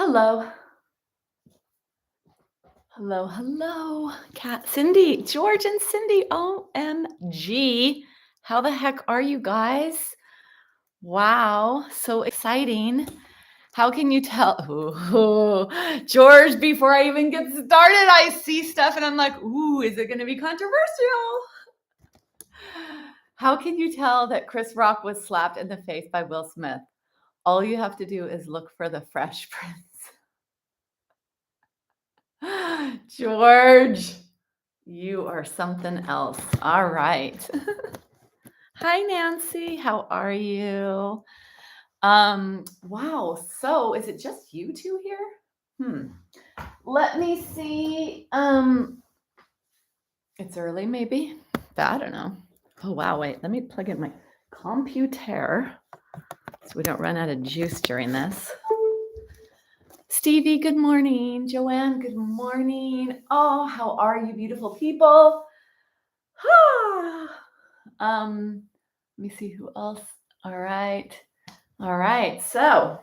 Hello. Hello, hello. Cat Cindy, George and Cindy. OMG. How the heck are you guys? Wow, so exciting. How can you tell? Ooh, George, before I even get started, I see stuff and I'm like, ooh, is it going to be controversial? How can you tell that Chris Rock was slapped in the face by Will Smith? All you have to do is look for the Fresh Prince. George, you are something else. All right. Hi, Nancy. How are you? Wow. So is it just you two here? Let me see. It's early, maybe. I don't know. Oh, wow. Wait, let me plug in my computer so we don't run out of juice during this. Stevie, good morning. Joanne, good morning. Oh, how are you, beautiful people? Let me see who else. All right. All right. So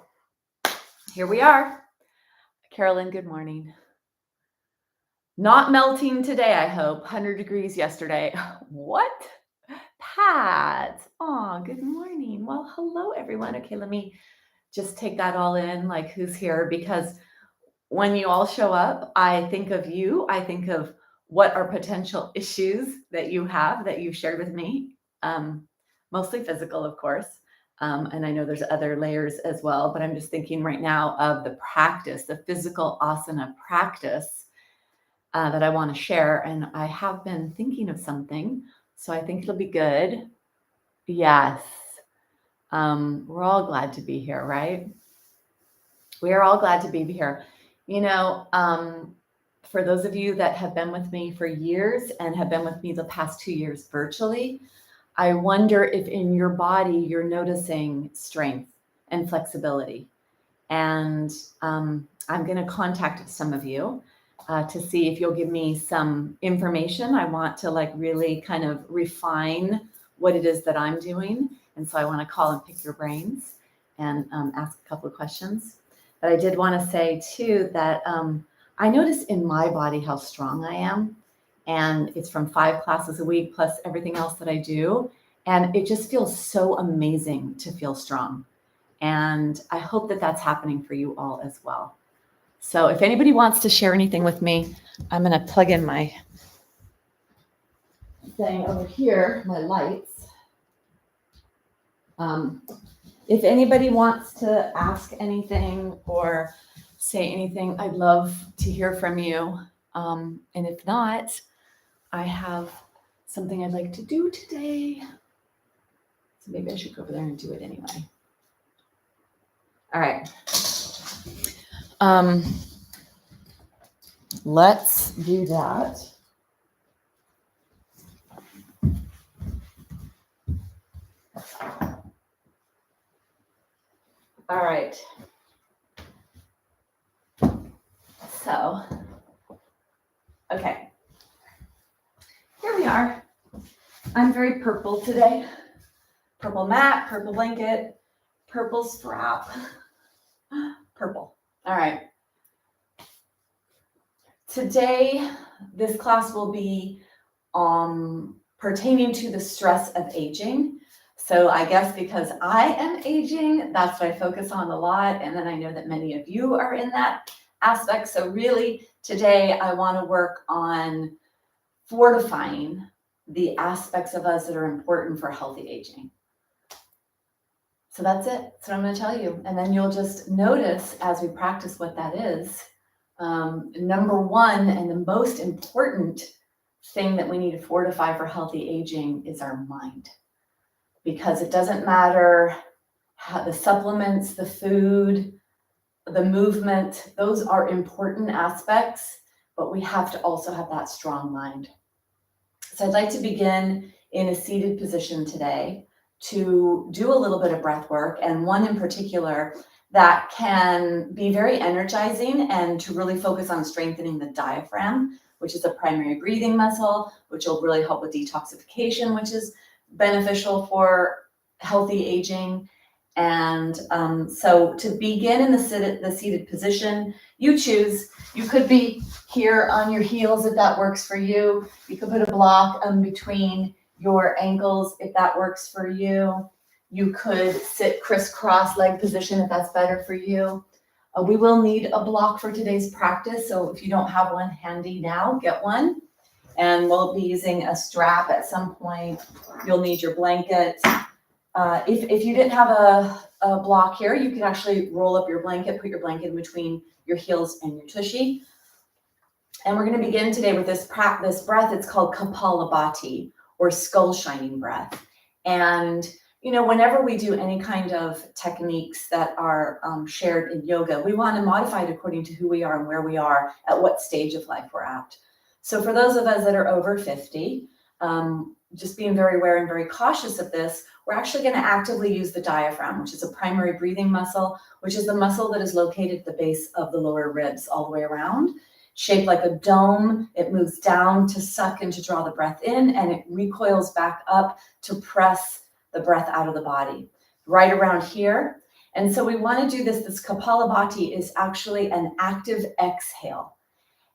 here we are. Carolyn, good morning. Not melting today, I hope. 100 degrees yesterday. What? Pat. Oh, good morning. Well, hello, everyone. Okay, let me just take that all in, like who's here, because when you all show up, I think of you. I think of what are potential issues that you have that you've shared with me, mostly physical, of course. And I know there's other layers as well, but I'm just thinking right now of the practice, the physical asana practice that I want to share. And I have been thinking of something, so I think it'll be good. Yes. We're all glad to be here, right? We are all glad to be here. You know, for those of you that have been with me for years and have been with me the past 2 years virtually, I wonder if in your body you're noticing strength and flexibility. And I'm going to contact some of you to see if you'll give me some information. I want to like really kind of refine what it is that I'm doing. And so I want to call and pick your brains and ask a couple of questions. But I did want to say too that I notice in my body how strong I am. And it's from 5 classes a week plus everything else that I do. And it just feels so amazing to feel strong. And I hope that that's happening for you all as well. So if anybody wants to share anything with me, I'm going to plug in my thing over here, my lights. If anybody wants to ask anything or say anything, I'd love to hear from you. And if not, I have something I'd like to do today. So maybe I should go over there and do it anyway. All right. Let's do that. All right. So, okay. Here we are. I'm very purple today. Purple mat, purple blanket, purple strap. Purple. All right. Today, this class will be pertaining to the stress of aging. So I guess because I am aging, that's what I focus on a lot. And then I know that many of you are in that aspect. So really today I want to work on fortifying the aspects of us that are important for healthy aging. So that's it. That's what I'm going to tell you. And then you'll just notice as we practice what that is. Number one, and the most important thing that we need to fortify for healthy aging is our mind. Because it doesn't matter how the supplements, the food, the movement, those are important aspects, but we have to also have that strong mind. So I'd like to begin in a seated position today to do a little bit of breath work, and one in particular that can be very energizing and to really focus on strengthening the diaphragm, which is a primary breathing muscle, which will really help with detoxification, which is beneficial for healthy aging. And so to begin in the seated position, you choose. You could be here on your heels if that works for you. You could put a block between your ankles if that works for you. You could sit crisscross leg position if that's better for you. We will need a block for today's practice, so if you don't have one handy now, get one. And we'll be using a strap at some point. You'll need your blanket. If you didn't have a block here, you could actually roll up your blanket, put your blanket in between your heels and your tushy. And we're going to begin today with this breath. It's called Kapalabhati, or skull shining breath. And whenever we do any kind of techniques that are shared in yoga, we want to modify it according to who we are and where we are at what stage of life we're at. So for those of us that are over 50, just being very aware and very cautious of this, we're actually going to actively use the diaphragm, which is a primary breathing muscle, which is the muscle that is located at the base of the lower ribs all the way around. Shaped like a dome, it moves down to suck and to draw the breath in, and it recoils back up to press the breath out of the body, right around here. And so we want to do this. This Kapalabhati is actually an active exhale.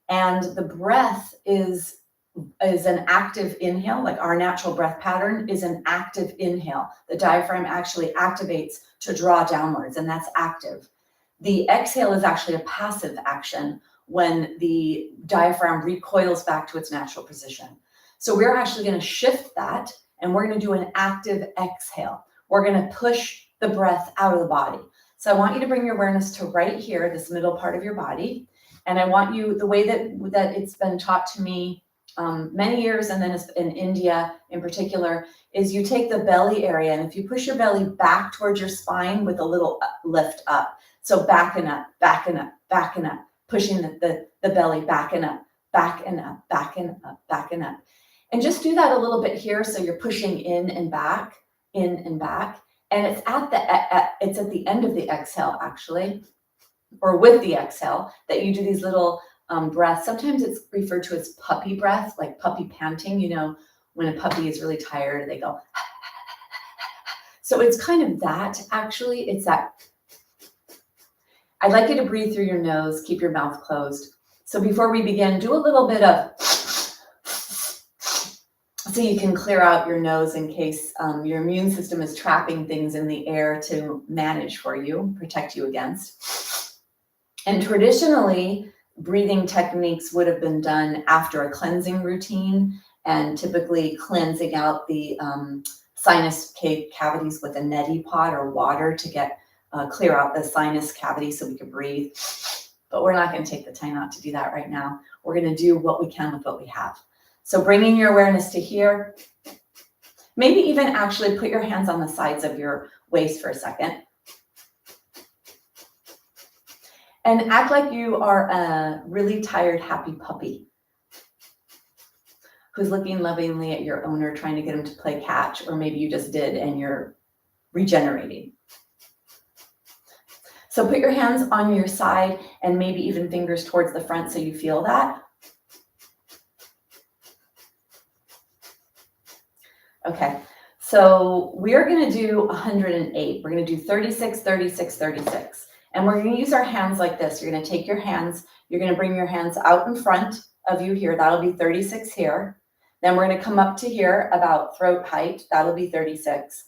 And the breath is an active inhale, like our natural breath pattern is an active inhale. The diaphragm actually activates to draw downwards, and that's active. The exhale is actually a passive action when the diaphragm recoils back to its natural position. So we're actually going to shift that, and we're going to do an active exhale. We're going to push the breath out of the body. So I want you to bring your awareness to right here, this middle part of your body. And I want you, the way that it's been taught to me many years, and then in India in particular, is you take the belly area, and if you push your belly back towards your spine with a little lift up, so backing up, backing up, backing up, pushing the belly backing up, backing up, backing up, backing up. And just do that a little bit here, so you're pushing in and back, and it's at the end of the exhale, actually, or with the exhale, that you do these little breaths. Sometimes it's referred to as puppy breath, like puppy panting. When a puppy is really tired, they go. So it's kind of that, actually. It's that. I'd like you to breathe through your nose, keep your mouth closed. So before we begin, do a little bit of, so you can clear out your nose in case your immune system is trapping things in the air to manage for you, protect you against. And traditionally, breathing techniques would have been done after a cleansing routine, and typically cleansing out the sinus cavities with a neti pot or water to get clear out the sinus cavity so we can breathe. But we're not going to take the time out to do that right now. We're going to do what we can with what we have. So bringing your awareness to here, maybe even actually put your hands on the sides of your waist for a second. And act like you are a really tired, happy puppy who's looking lovingly at your owner, trying to get him to play catch, or maybe you just did and you're regenerating. So put your hands on your side and maybe even fingers towards the front so you feel that. Okay, so we're going to do 108. We're going to do 36, 36, 36. And we're going to use our hands like this. You're going to take your hands, you're going to bring your hands out in front of you here. That'll be 36 here. Then we're going to come up to here about throat height. That'll be 36.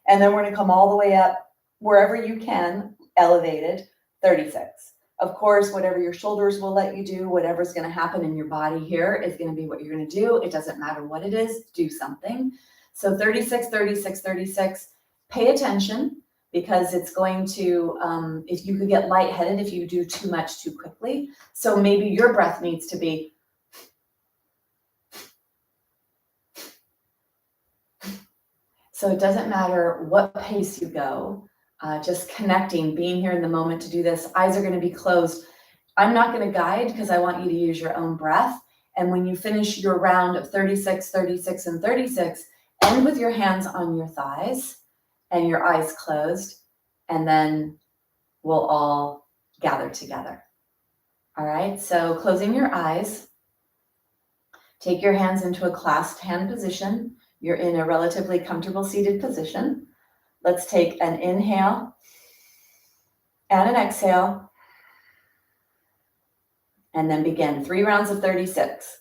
And then we're going to come all the way up wherever you can, elevated, 36. Of course, whatever your shoulders will let you do, whatever's going to happen in your body here is going to be what you're going to do. It doesn't matter what it is, do something. So 36, 36, 36. Pay attention, because it's going to, if you could get lightheaded if you do too much too quickly. So maybe your breath needs to be. So it doesn't matter what pace you go, just connecting, being here in the moment to do this. Eyes are going to be closed. I'm not going to guide because I want you to use your own breath. And when you finish your round of 36, 36, and 36, end with your hands on your thighs and your eyes closed, and then we'll all gather together. All right, so closing your eyes, take your hands into a clasped hand position. You're in a relatively comfortable seated position. Let's take an inhale and an exhale, and then begin 3 rounds of 36.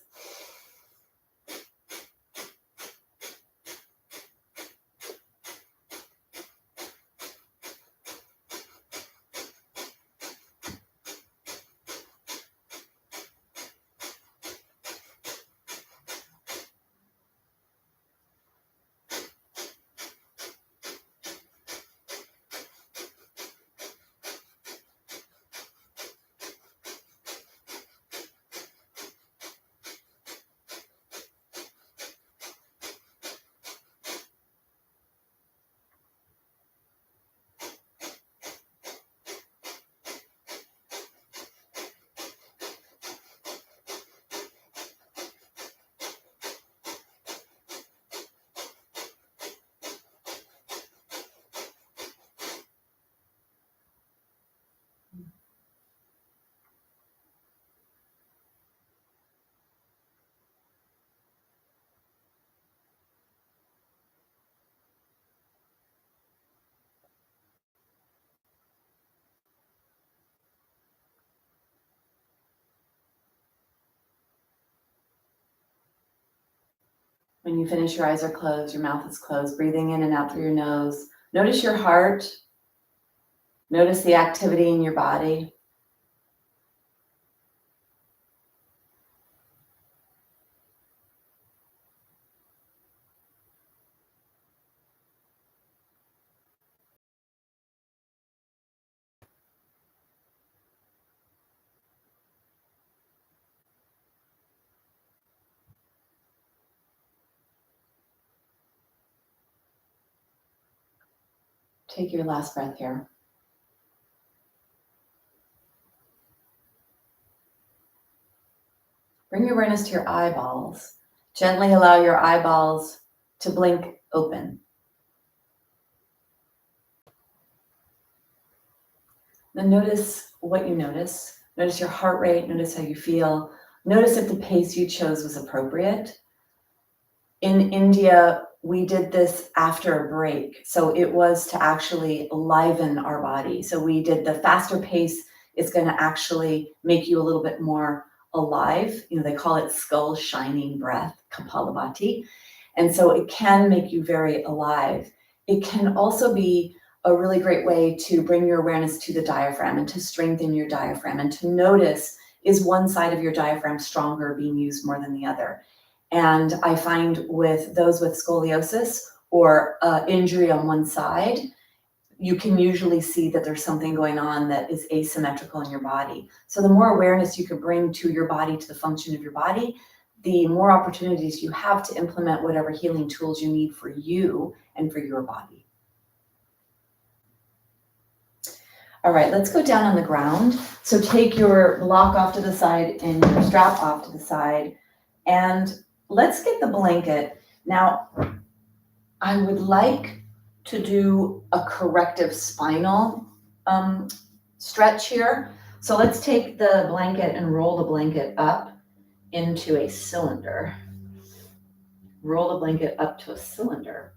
When you finish, your eyes are closed, your mouth is closed, breathing in and out through your nose. Notice your heart. Notice the activity in your body. Take your last breath here. Bring your awareness to your eyeballs. Gently allow your eyeballs to blink open. Then notice what you notice. Notice your heart rate. Notice how you feel. Notice if the pace you chose was appropriate. In India, we did this after a break. So it was to actually liven our body. So we did the faster pace is going to actually make you a little bit more alive. You know, they call it skull shining breath, Kapalabhati. And so it can make you very alive. It can also be a really great way to bring your awareness to the diaphragm and to strengthen your diaphragm and to notice, is one side of your diaphragm stronger, being used more than the other? And I find with those with scoliosis or injury on one side, you can usually see that there's something going on that is asymmetrical in your body. So the more awareness you can bring to your body, to the function of your body, the more opportunities you have to implement whatever healing tools you need for you and for your body. All right, let's go down on the ground. So take your block off to the side and your strap off to the side, and let's get the blanket. Now, I would like to do a corrective spinal stretch here. So let's take the blanket and roll the blanket up into a cylinder. Roll the blanket up to a cylinder.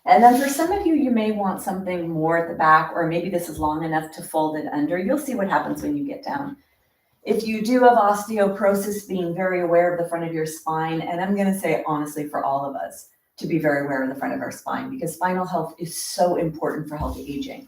And then for some of you, you may want something more at the back, or maybe this is long enough to fold it under. You'll see what happens when you get down. If you do have osteoporosis, being very aware of the front of your spine, and I'm going to say honestly for all of us to be very aware of the front of our spine, because spinal health is so important for healthy aging.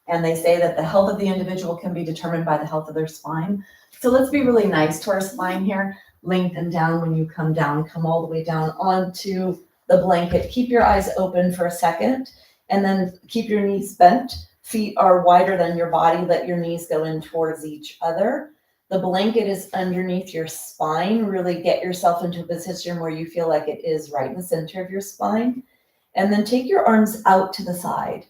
And they say that the health of the individual can be determined by the health of their spine. So let's be really nice to our spine here. Lengthen down when you come down, come all the way down onto the blanket. Keep your eyes open for a second, and then keep your knees bent. Feet are wider than your body. Let your knees go in towards each other. The blanket is underneath your spine. Really get yourself into a position where you feel like it is right in the center of your spine. And then take your arms out to the side.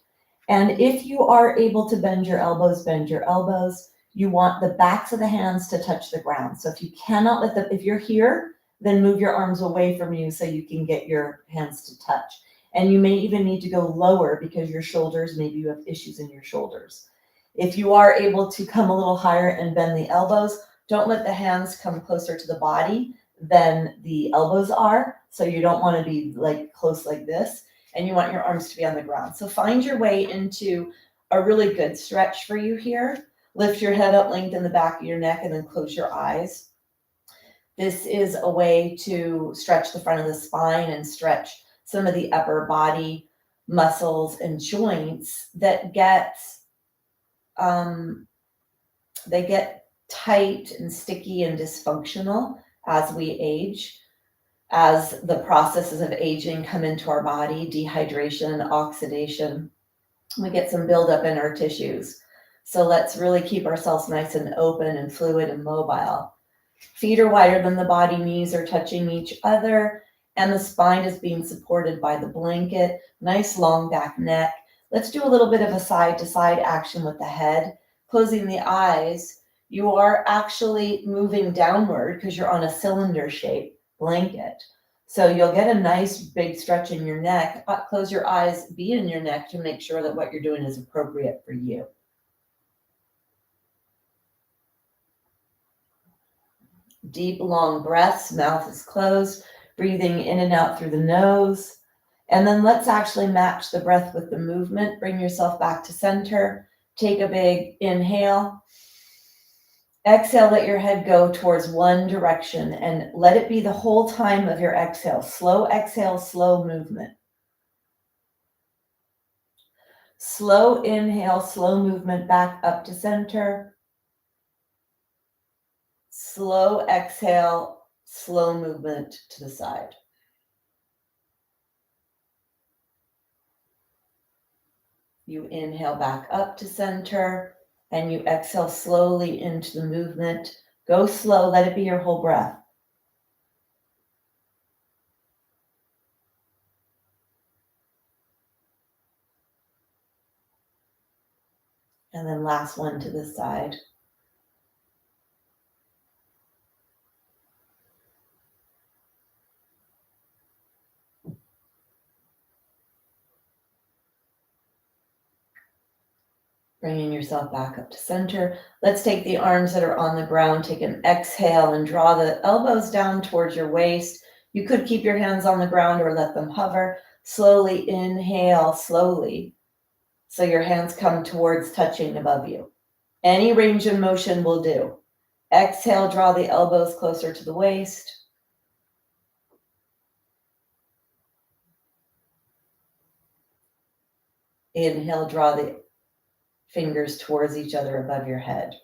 And if you are able to bend your elbows, bend your elbows. You want the backs of the hands to touch the ground. So if you cannot if you're here, then move your arms away from you so you can get your hands to touch. And you may even need to go lower because your shoulders, maybe you have issues in your shoulders. If you are able to come a little higher and bend the elbows, don't let the hands come closer to the body than the elbows are. So you don't want to be like close like this, and you want your arms to be on the ground. So find your way into a really good stretch for you here. Lift your head up, lengthen the back of your neck, and then close your eyes. This is a way to stretch the front of the spine and stretch some of the upper body muscles and joints that they get tight and sticky and dysfunctional as we age, as the processes of aging come into our body, dehydration, oxidation. We get some buildup in our tissues. So let's really keep ourselves nice and open and fluid and mobile. Feet are wider than the body, knees are touching each other, and the spine is being supported by the blanket. Nice long back neck. Let's do a little bit of a side to side action with the head. Closing the eyes, you are actually moving downward because you're on a cylinder shaped blanket. So you'll get a nice big stretch in your neck. Close your eyes, be in your neck to make sure that what you're doing is appropriate for you. Deep, long breaths, mouth is closed, breathing in and out through the nose. And then let's actually match the breath with the movement. Bring yourself back to center. Take a big inhale. Exhale, let your head go towards one direction and let it be the whole time of your exhale. Slow exhale, slow movement. Slow inhale, slow movement back up to center. Slow exhale, slow movement to the side. You inhale back up to center and you exhale slowly into the movement. Go slow, let it be your whole breath. And then last one to the side. Bringing yourself back up to center. Let's take the arms that are on the ground, take an exhale and draw the elbows down towards your waist. You could keep your hands on the ground or let them hover. Slowly inhale, slowly. So your hands come towards touching above you. Any range of motion will do. Exhale, draw the elbows closer to the waist. Inhale, draw the fingers towards each other above your head.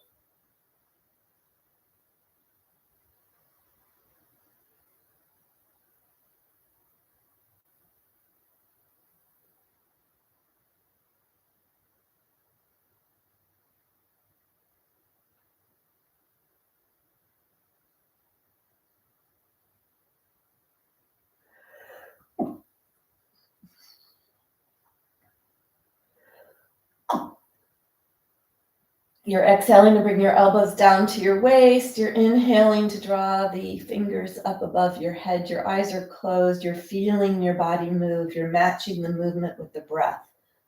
You're exhaling to bring your elbows down to your waist. You're inhaling to draw the fingers up above your head. Your eyes are closed. You're feeling your body move. You're matching the movement with the breath.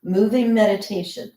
Moving meditation.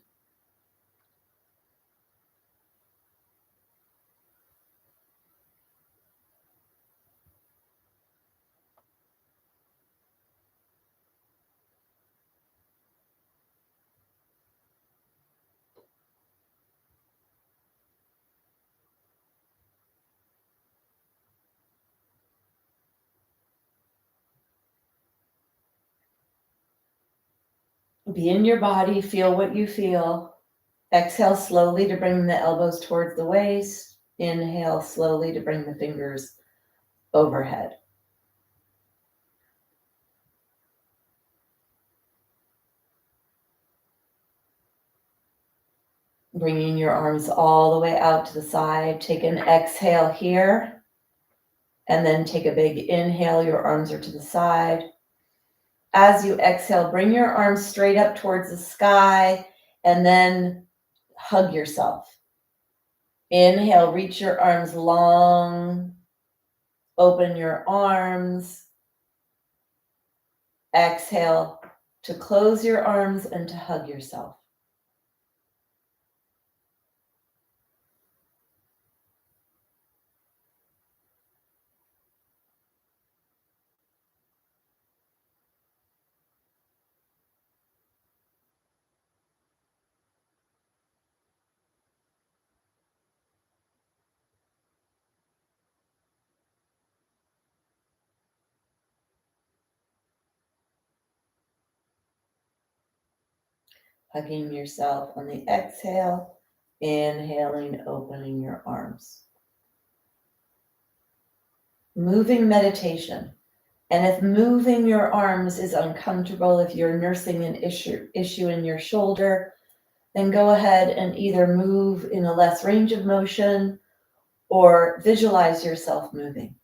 Be in your body. Feel what you feel. Exhale slowly to bring the elbows towards the waist. Inhale slowly to bring the fingers overhead. Bringing your arms all the way out to the side. Take an exhale here. And then take a big inhale. Your arms are to the side. As you exhale, bring your arms straight up towards the sky and then hug yourself. Inhale, reach your arms long. Open your arms. Exhale, to close your arms and to hug yourself. Hugging yourself on the exhale, inhaling, opening your arms. Moving meditation. And if moving your arms is uncomfortable, if you're nursing an issue in your shoulder, then go ahead and either move in a less range of motion or visualize yourself moving.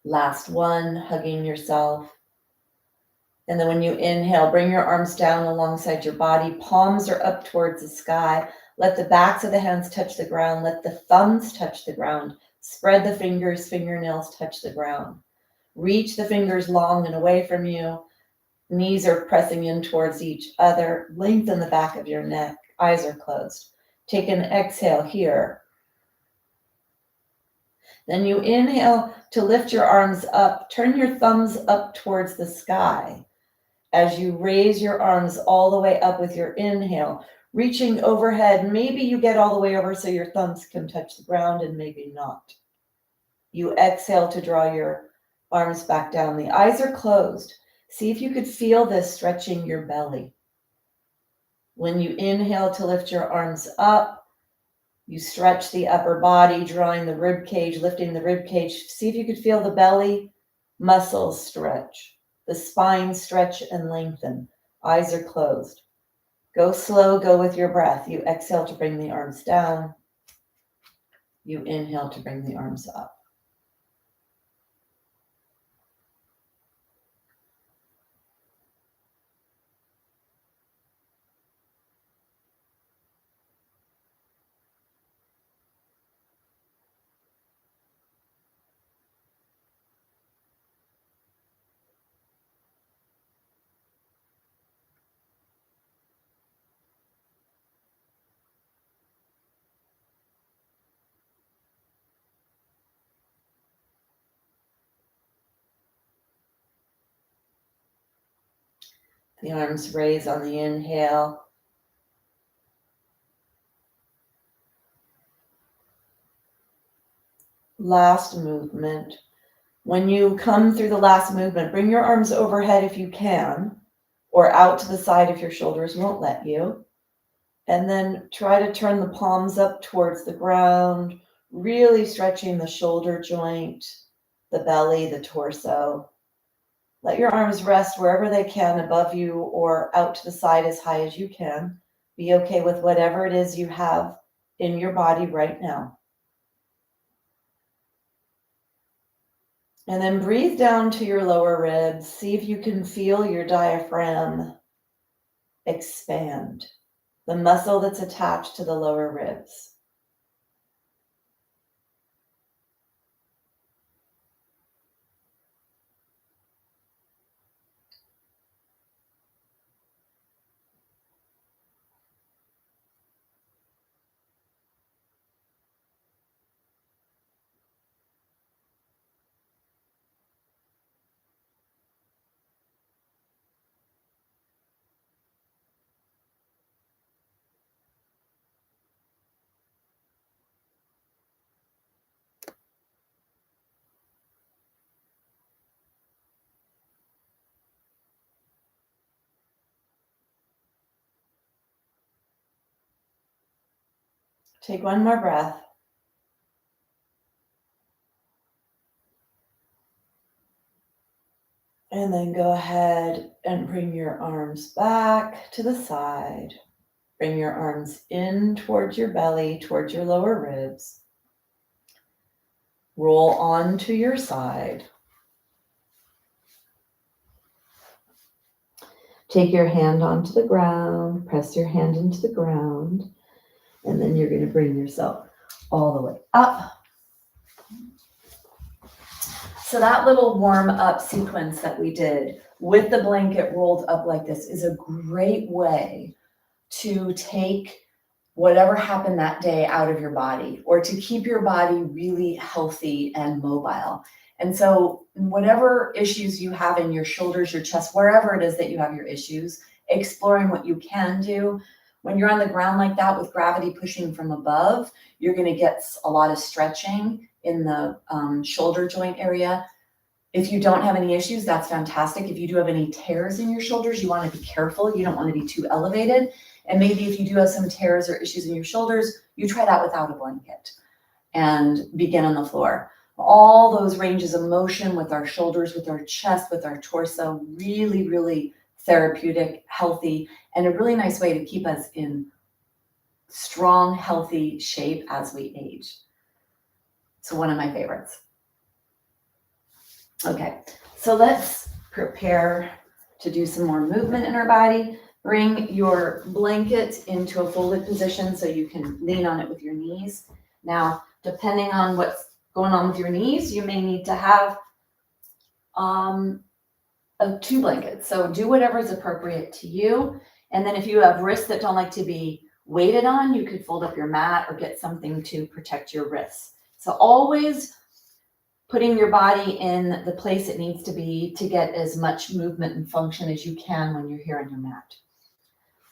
Last one, hugging yourself. And then when you inhale, bring your arms down alongside your body. Palms are up towards the sky. Let the backs of the hands touch the ground. Let the thumbs touch the ground. Spread the fingers, fingernails touch the ground. Reach the fingers long and away from you. Knees are pressing in towards each other. Lengthen the back of your neck. Eyes are closed. Take an exhale here. Then you inhale to lift your arms up. Turn your thumbs up towards the sky. As you raise your arms all the way up with your inhale, reaching overhead, maybe you get all the way over so your thumbs can touch the ground and maybe not. You exhale to draw your arms back down. The eyes are closed. See if you could feel this stretching your belly. When you inhale to lift your arms up, you stretch the upper body, drawing the rib cage, lifting the rib cage. See if you could feel the belly muscles stretch. The spine stretch and lengthen. Eyes are closed. Go slow, go with your breath. You exhale to bring the arms down. You inhale to bring the arms up. The arms raise on the inhale. Last movement. When you come through the last movement, bring your arms overhead if you can, or out to the side if your shoulders won't let you. And then try to turn the palms up towards the ground, really stretching the shoulder joint, the belly, the torso. Let your arms rest wherever they can, above you or out to the side as high as you can. Be okay with whatever it is you have in your body right now. And then breathe down to your lower ribs. See if you can feel your diaphragm expand, the muscle that's attached to the lower ribs. Take one more breath. And then go ahead and bring your arms back to the side. Bring your arms in towards your belly, towards your lower ribs. Roll onto your side. Take your hand onto the ground, press your hand into the ground, and then you're going to bring yourself all the way up. So that little warm up sequence that we did with the blanket rolled up like this is a great way to take whatever happened that day out of your body, or to keep your body really healthy and mobile. And so whatever issues you have in your shoulders, your chest, wherever it is that you have your issues, exploring what you can do. When you're on the ground like that with gravity pushing from above, you're going to get a lot of stretching in the shoulder joint area. If you don't have any issues, that's fantastic. If you do have any tears in your shoulders, you want to be careful. You don't want to be too elevated. And maybe if you do have some tears or issues in your shoulders, you try that without a blanket and begin on the floor. All those ranges of motion with our shoulders, with our chest, with our torso, really, really therapeutic, healthy, and a really nice way to keep us in strong, healthy shape as we age. So one of my favorites. Okay, so let's prepare to do some more movement in our body. Bring your blanket into a folded position so you can lean on it with your knees. Now, depending on what's going on with your knees, you may need to have two blankets. So do whatever is appropriate to you. And then if you have wrists that don't like to be weighted on, you could fold up your mat or get something to protect your wrists. So always putting your body in the place it needs to be to get as much movement and function as you can when you're here on your mat.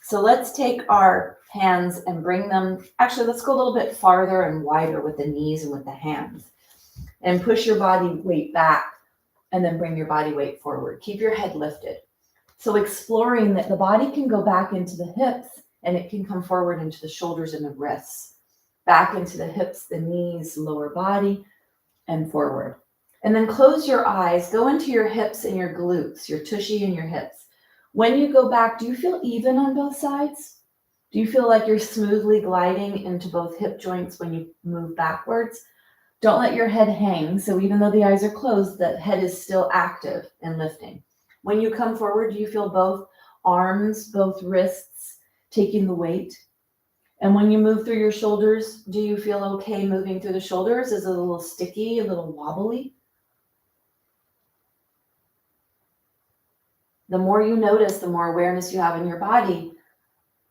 So let's take our hands and bring them, actually let's go a little bit farther and wider with the knees and with the hands. And push your body weight back and then bring your body weight forward. Keep your head lifted. So exploring that the body can go back into the hips and it can come forward into the shoulders and the wrists. Back into the hips, the knees, lower body, and forward. And then close your eyes, go into your hips and your glutes, your tushy and your hips. When you go back, do you feel even on both sides? Do you feel like you're smoothly gliding into both hip joints when you move backwards? Don't let your head hang. So even though the eyes are closed, the head is still active and lifting. When you come forward, do you feel both arms, both wrists taking the weight? And when you move through your shoulders, do you feel okay moving through the shoulders? Is it a little sticky, a little wobbly? The more you notice, the more awareness you have in your body,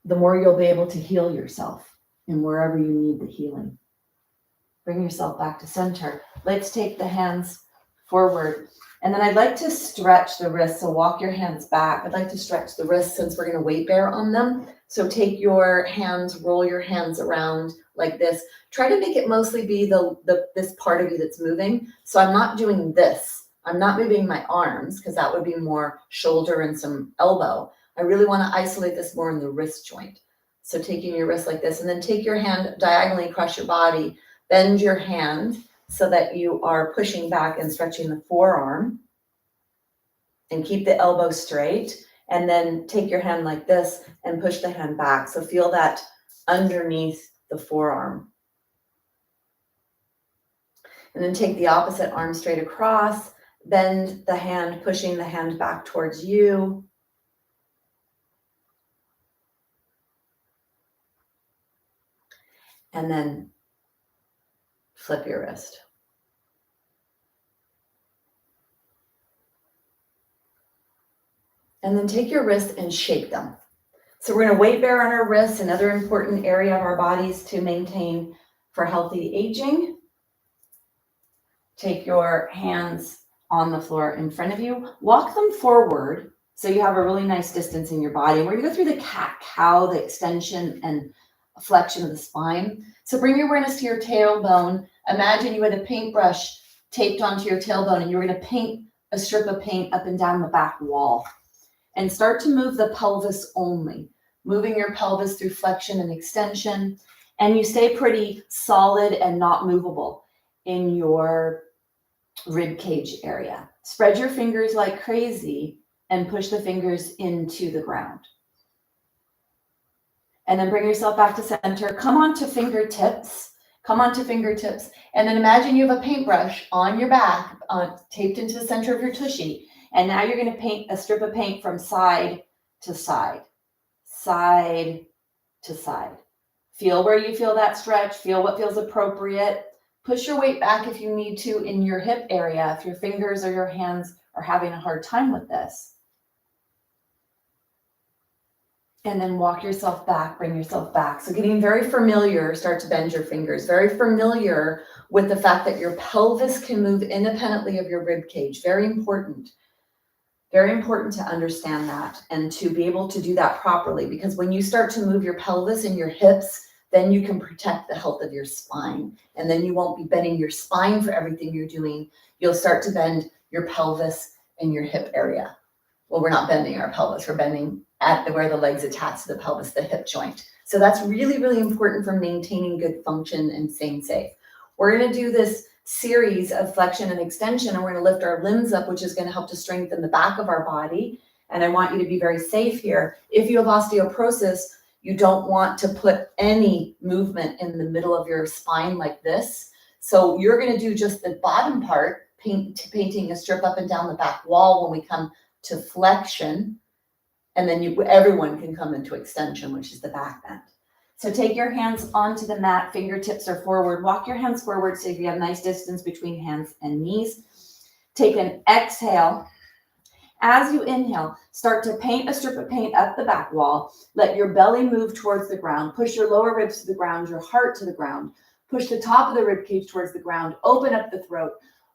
the more you'll be able to heal yourself and wherever you need the healing. Bring yourself back to center. Let's take the hands forward. And then I'd like to stretch the wrists. So walk your hands back. I'd like to stretch the wrists since we're going to weight bear on them. So take your hands, roll your hands around like this. Try to make it mostly be this part of you that's moving. So I'm not doing this. I'm not moving my arms because that would be more shoulder and some elbow. I really want to isolate this more in the wrist joint. So taking your wrist like this, and then take your hand diagonally across your body. Bend your hand so that you are pushing back and stretching the forearm, and keep the elbow straight. And then take your hand like this and push the hand back. So feel that underneath the forearm. And then take the opposite arm straight across, bend the hand, pushing the hand back towards you. And then flip your wrist. And then take your wrists and shake them. So we're going to weight bear on our wrists, another important area of our bodies to maintain for healthy aging. Take your hands on the floor in front of you. Walk them forward so you have a really nice distance in your body. We're going to go through the cat-cow, the extension and flexion of the spine. So bring your awareness to your tailbone. Imagine you had a paintbrush taped onto your tailbone and you were going to paint a strip of paint up and down the back wall. And start to move the pelvis only, moving your pelvis through flexion and extension. And you stay pretty solid and not movable in your rib cage area. Spread your fingers like crazy and push the fingers into the ground. And then bring yourself back to center. Come onto fingertips. Come onto fingertips. And then imagine you have a paintbrush on your back, taped into the center of your tushy. And now you're going to paint a strip of paint from side to side, side to side. Feel where you feel that stretch. Feel what feels appropriate. Push your weight back if you need to in your hip area, if your fingers or your hands are having a hard time with this. And then walk yourself back, bring yourself back. So getting very familiar, start to bend your fingers, very familiar with the fact that your pelvis can move independently of your rib cage. Very important to understand that and to be able to do that properly, because when you start to move your pelvis and your hips, then you can protect the health of your spine. And then you won't be bending your spine for everything you're doing. You'll start to bend your pelvis and your hip area. Well, we're not bending our pelvis, we're bending at where the legs attach to the pelvis, the hip joint. So that's really, really important for maintaining good function and staying safe. We're going to do this series of flexion and extension, and we're going to lift our limbs up, which is going to help to strengthen the back of our body. And I want you to be very safe here. If you have osteoporosis, you don't want to put any movement in the middle of your spine like this. So you're going to do just the bottom part, painting a strip up and down the back wall when we come to flexion, and then everyone can come into extension, which is the back bend. So take your hands onto the mat, fingertips are forward, walk your hands forward so you have nice distance between hands and knees. Take an exhale. As you inhale, start to paint a strip of paint up the back wall. Let your belly move towards the ground. Push your lower ribs to the ground, your heart to the ground. Push the top of the rib cage towards the ground. Open up the throat.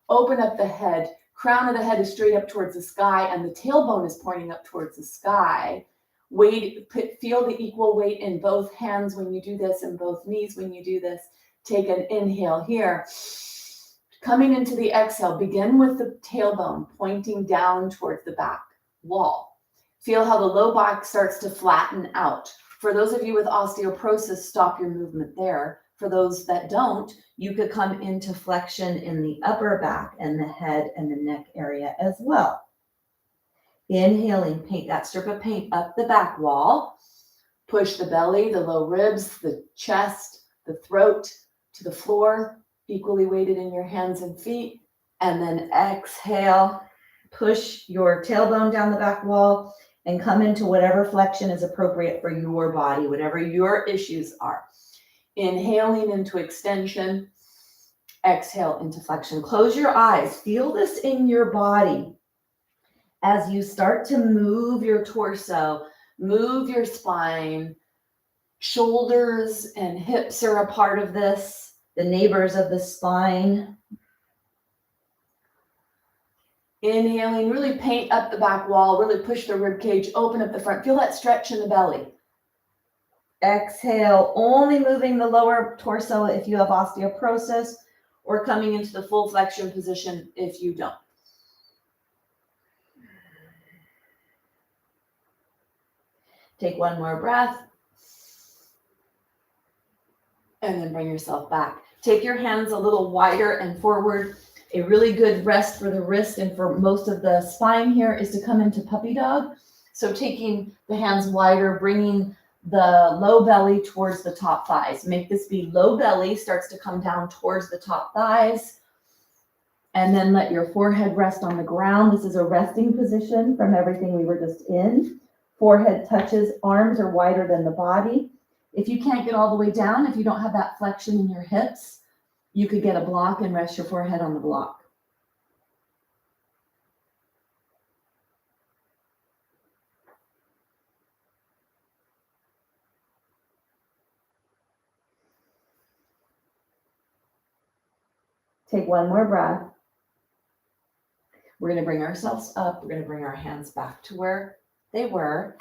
Open up the head. Crown of the head is straight up towards the sky, and the tailbone is pointing up towards the sky. Feel the equal weight in both hands when you do this, and both knees when you do this. Take an inhale here. Coming into the exhale, begin with the tailbone pointing down towards the back wall. Feel how the low back starts to flatten out. For those of you with osteoporosis, stop your movement there. For those that don't, you could come into flexion in the upper back and the head and the neck area as well. Inhaling, paint that strip of paint up the back wall. Push the belly, the low ribs, the chest, the throat to the floor, equally weighted in your hands and feet. And then exhale, push your tailbone down the back wall and come into whatever flexion is appropriate for your body, whatever your issues are. Inhaling into extension, exhale into flexion. Close your eyes. Feel this in your body as you start to move your torso, move your spine. Shoulders and hips are a part of this, the neighbors of the spine. Inhaling, really paint up the back wall, really push the rib cage, open up the front. Feel that stretch in the belly. Exhale, only moving the lower torso if you have osteoporosis, or coming into the full flexion position if you don't. Take one more breath. And then bring yourself back. Take your hands a little wider and forward. A really good rest for the wrist and for most of the spine here is to come into puppy dog. So taking the hands wider, bringing the low belly towards the top thighs. Make this be low belly, starts to come down towards the top thighs. And then let your forehead rest on the ground. This is a resting position from everything we were just in. Forehead touches, arms are wider than the body. If you can't get all the way down, if you don't have that flexion in your hips, you could get a block and rest your forehead on the block. Take one more breath. We're going to bring ourselves up. We're going to bring our hands back to where they were.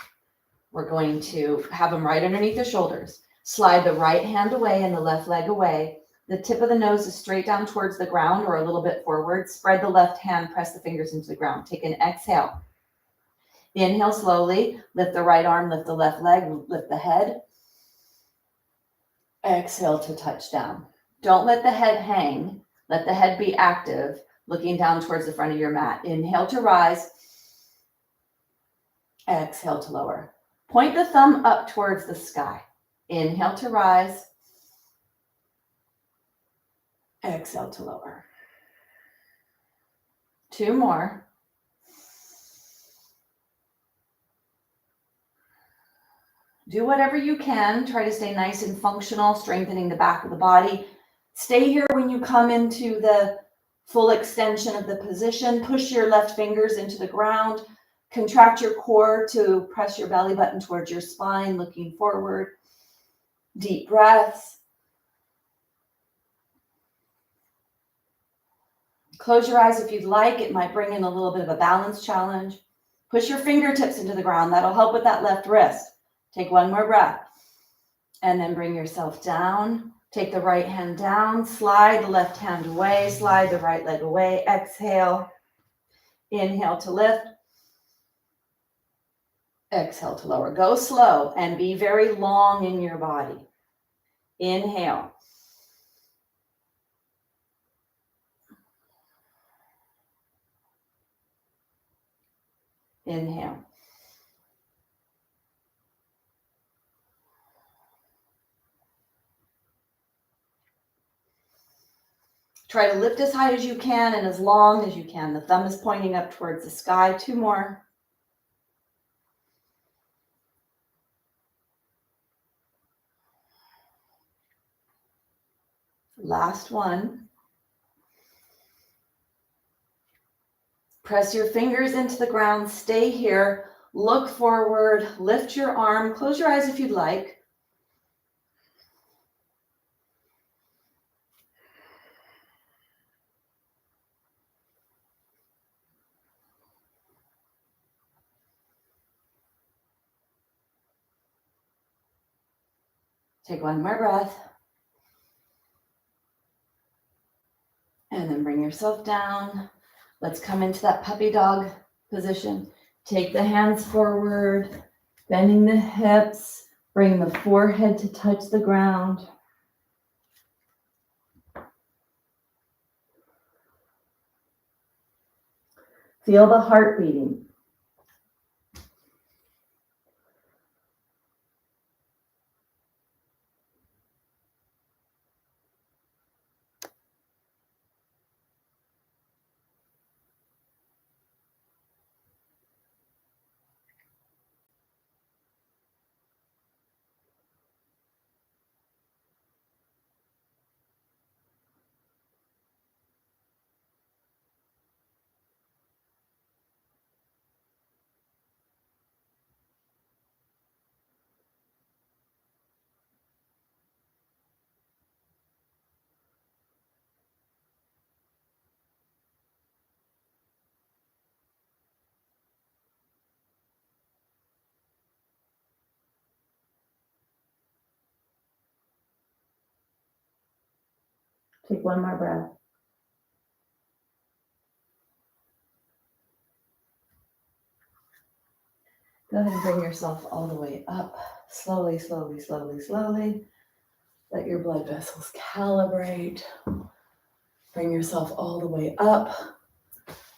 We're going to have them right underneath the shoulders. Slide the right hand away and the left leg away. The tip of the nose is straight down towards the ground or a little bit forward. Spread the left hand, press the fingers into the ground. Take an exhale. Inhale slowly. Lift the right arm, lift the left leg, lift the head. Exhale to touch down. Don't let the head hang. Let the head be active, looking down towards the front of your mat. Inhale to rise. Exhale to lower. Point the thumb up towards the sky. Inhale to rise. Exhale to lower. Two more. Do whatever you can. Try to stay nice and functional, strengthening the back of the body. Stay here when you come into the full extension of the position. Push your left fingers into the ground. Contract your core to press your belly button towards your spine, looking forward. Deep breaths. Close your eyes if you'd like. It might bring in a little bit of a balance challenge. Push your fingertips into the ground. That'll help with that left wrist. Take one more breath. And then bring yourself down. Take the right hand down. Slide the left hand away. Slide the right leg away. Exhale. Inhale to lift. Exhale to lower. Go slow and be very long in your body. Inhale. Inhale. Try to lift as high as you can and as long as you can. The thumb is pointing up towards the sky. 2 more. Last one. Press your fingers into the ground. Stay here. Look forward. Lift your arm. Close your eyes if you'd like. Take one more breath. And then bring yourself down. Let's come into that puppy dog position. Take the hands forward, bending the hips. Bring the forehead to touch the ground. Feel the heart beating. Take one more breath. Go ahead and bring yourself all the way up. Slowly, slowly, slowly, slowly. Let your blood vessels calibrate. Bring yourself all the way up.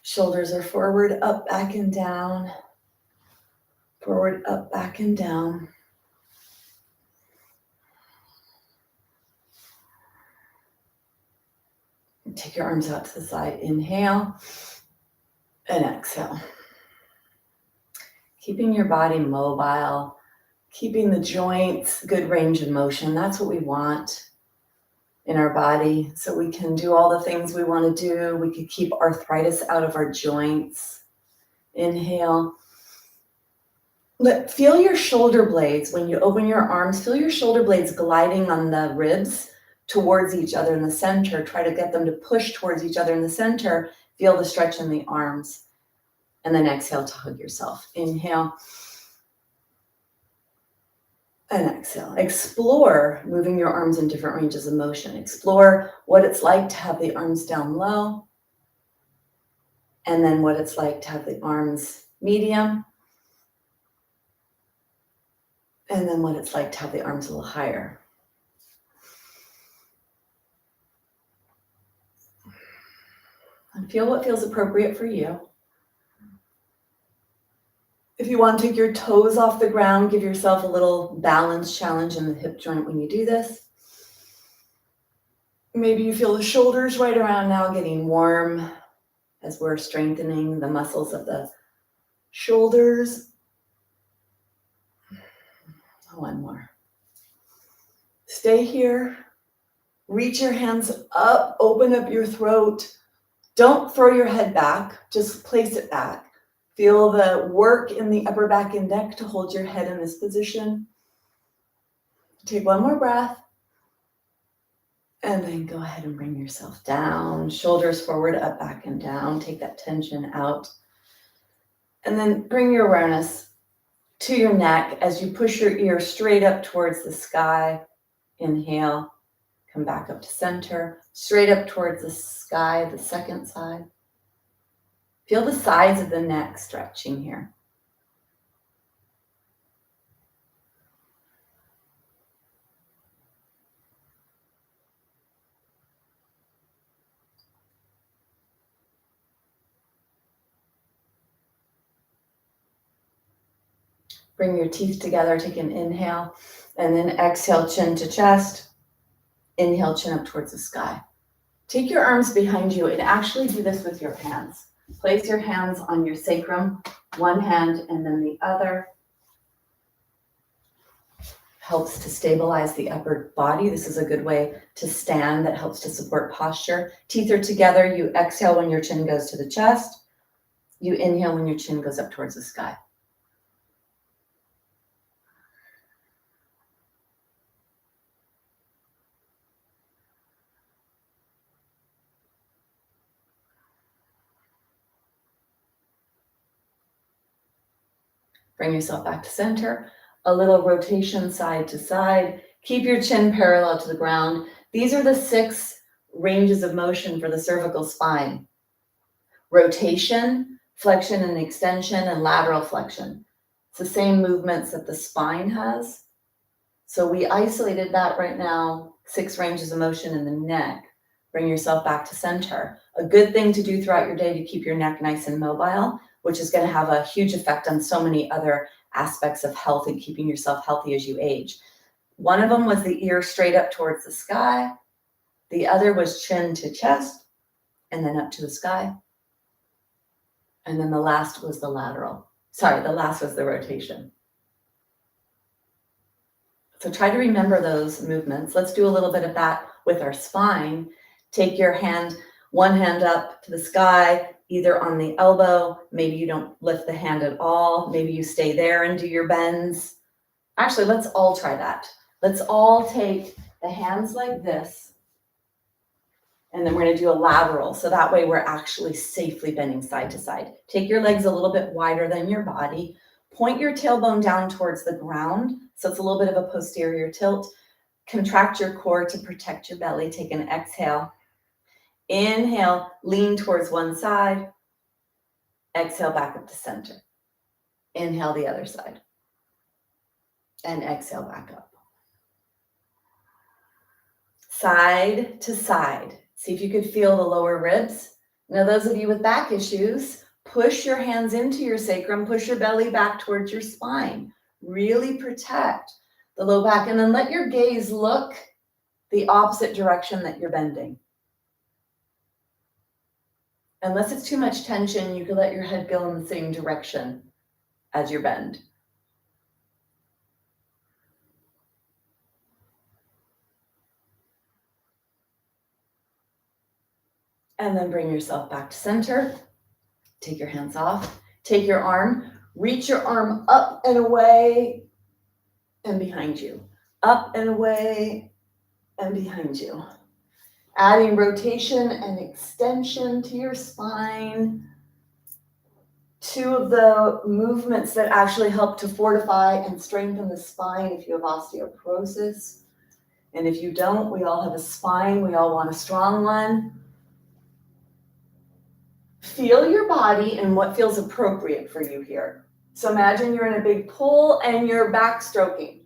Shoulders are forward, up, back, and down. Forward, up, back, and down. Take your arms out to the side. Inhale and exhale. Keeping your body mobile, keeping the joints, good range of motion. That's what we want in our body, so we can do all the things we want to do. We could keep arthritis out of our joints. Inhale. Feel your shoulder blades. When you open your arms, feel your shoulder blades gliding on the ribs towards each other in the center. Try to get them to push towards each other in the center. Feel the stretch in the arms. And then exhale to hug yourself. Inhale. And exhale. Explore moving your arms in different ranges of motion. Explore what it's like to have the arms down low. And then what it's like to have the arms medium. And then what it's like to have the arms a little higher. And feel what feels appropriate for you. If you want to take your toes off the ground, give yourself a little balance challenge in the hip joint when you do this. Maybe you feel the shoulders right around now getting warm as we're strengthening the muscles of the shoulders. One more. Stay here. Reach your hands up, open up your throat. Don't throw your head back, just place it back. Feel the work in the upper back and neck to hold your head in this position. Take one more breath. And then go ahead and bring yourself down, shoulders forward, up, back, and down. Take that tension out. And then bring your awareness to your neck as you push your ear straight up towards the sky. Inhale, come back up to center, straight up towards the sky, the second side. Feel the sides of the neck stretching here. Bring your teeth together, take an inhale, and then exhale, chin to chest. Inhale, chin up towards the sky. Take your arms behind you and actually do this with your hands. Place your hands on your sacrum, one hand and then the other. Helps to stabilize the upper body. This is a good way to stand that helps to support posture. Teeth are together. You exhale when your chin goes to the chest. You inhale when your chin goes up towards the sky. Bring yourself back to center. A little rotation side to side. Keep your chin parallel to the ground. These are the 6 ranges of motion for the cervical spine. Rotation, flexion and extension, and lateral flexion. It's the same movements that the spine has. So we isolated that right now, 6 ranges of motion in the neck. Bring yourself back to center. A good thing to do throughout your day to keep your neck nice and mobile, which is going to have a huge effect on so many other aspects of health and keeping yourself healthy as you age. One of them was the ear straight up towards the sky. The other was chin to chest and then up to the sky. And then the last was the lateral. Sorry, the last was the rotation. So try to remember those movements. Let's do a little bit of that with our spine. Take your hand, one hand up to the sky, either on the elbow. Maybe you don't lift the hand at all. Maybe you stay there and do your bends. Actually, let's all try that. Let's all take the hands like this. And then we're going to do a lateral. So that way we're actually safely bending side to side. Take your legs a little bit wider than your body. Point your tailbone down towards the ground. So it's a little bit of a posterior tilt. Contract your core to protect your belly. Take an exhale. Inhale, lean towards one side. Exhale back up to center. Inhale the other side. And exhale back up. Side to side. See if you could feel the lower ribs. Now, those of you with back issues, push your hands into your sacrum, push your belly back towards your spine. Really protect the low back, and then let your gaze look the opposite direction that you're bending. Unless it's too much tension, you can let your head go in the same direction as your bend. And then bring yourself back to center. Take your hands off. Take your arm. Reach your arm up and away and behind you. Up and away and behind you. Adding rotation and extension to your spine. 2 of the movements that actually help to fortify and strengthen the spine if you have osteoporosis. And if you don't, we all have a spine. We all want a strong one. Feel your body and what feels appropriate for you here. So imagine you're in a big pool and you're backstroking.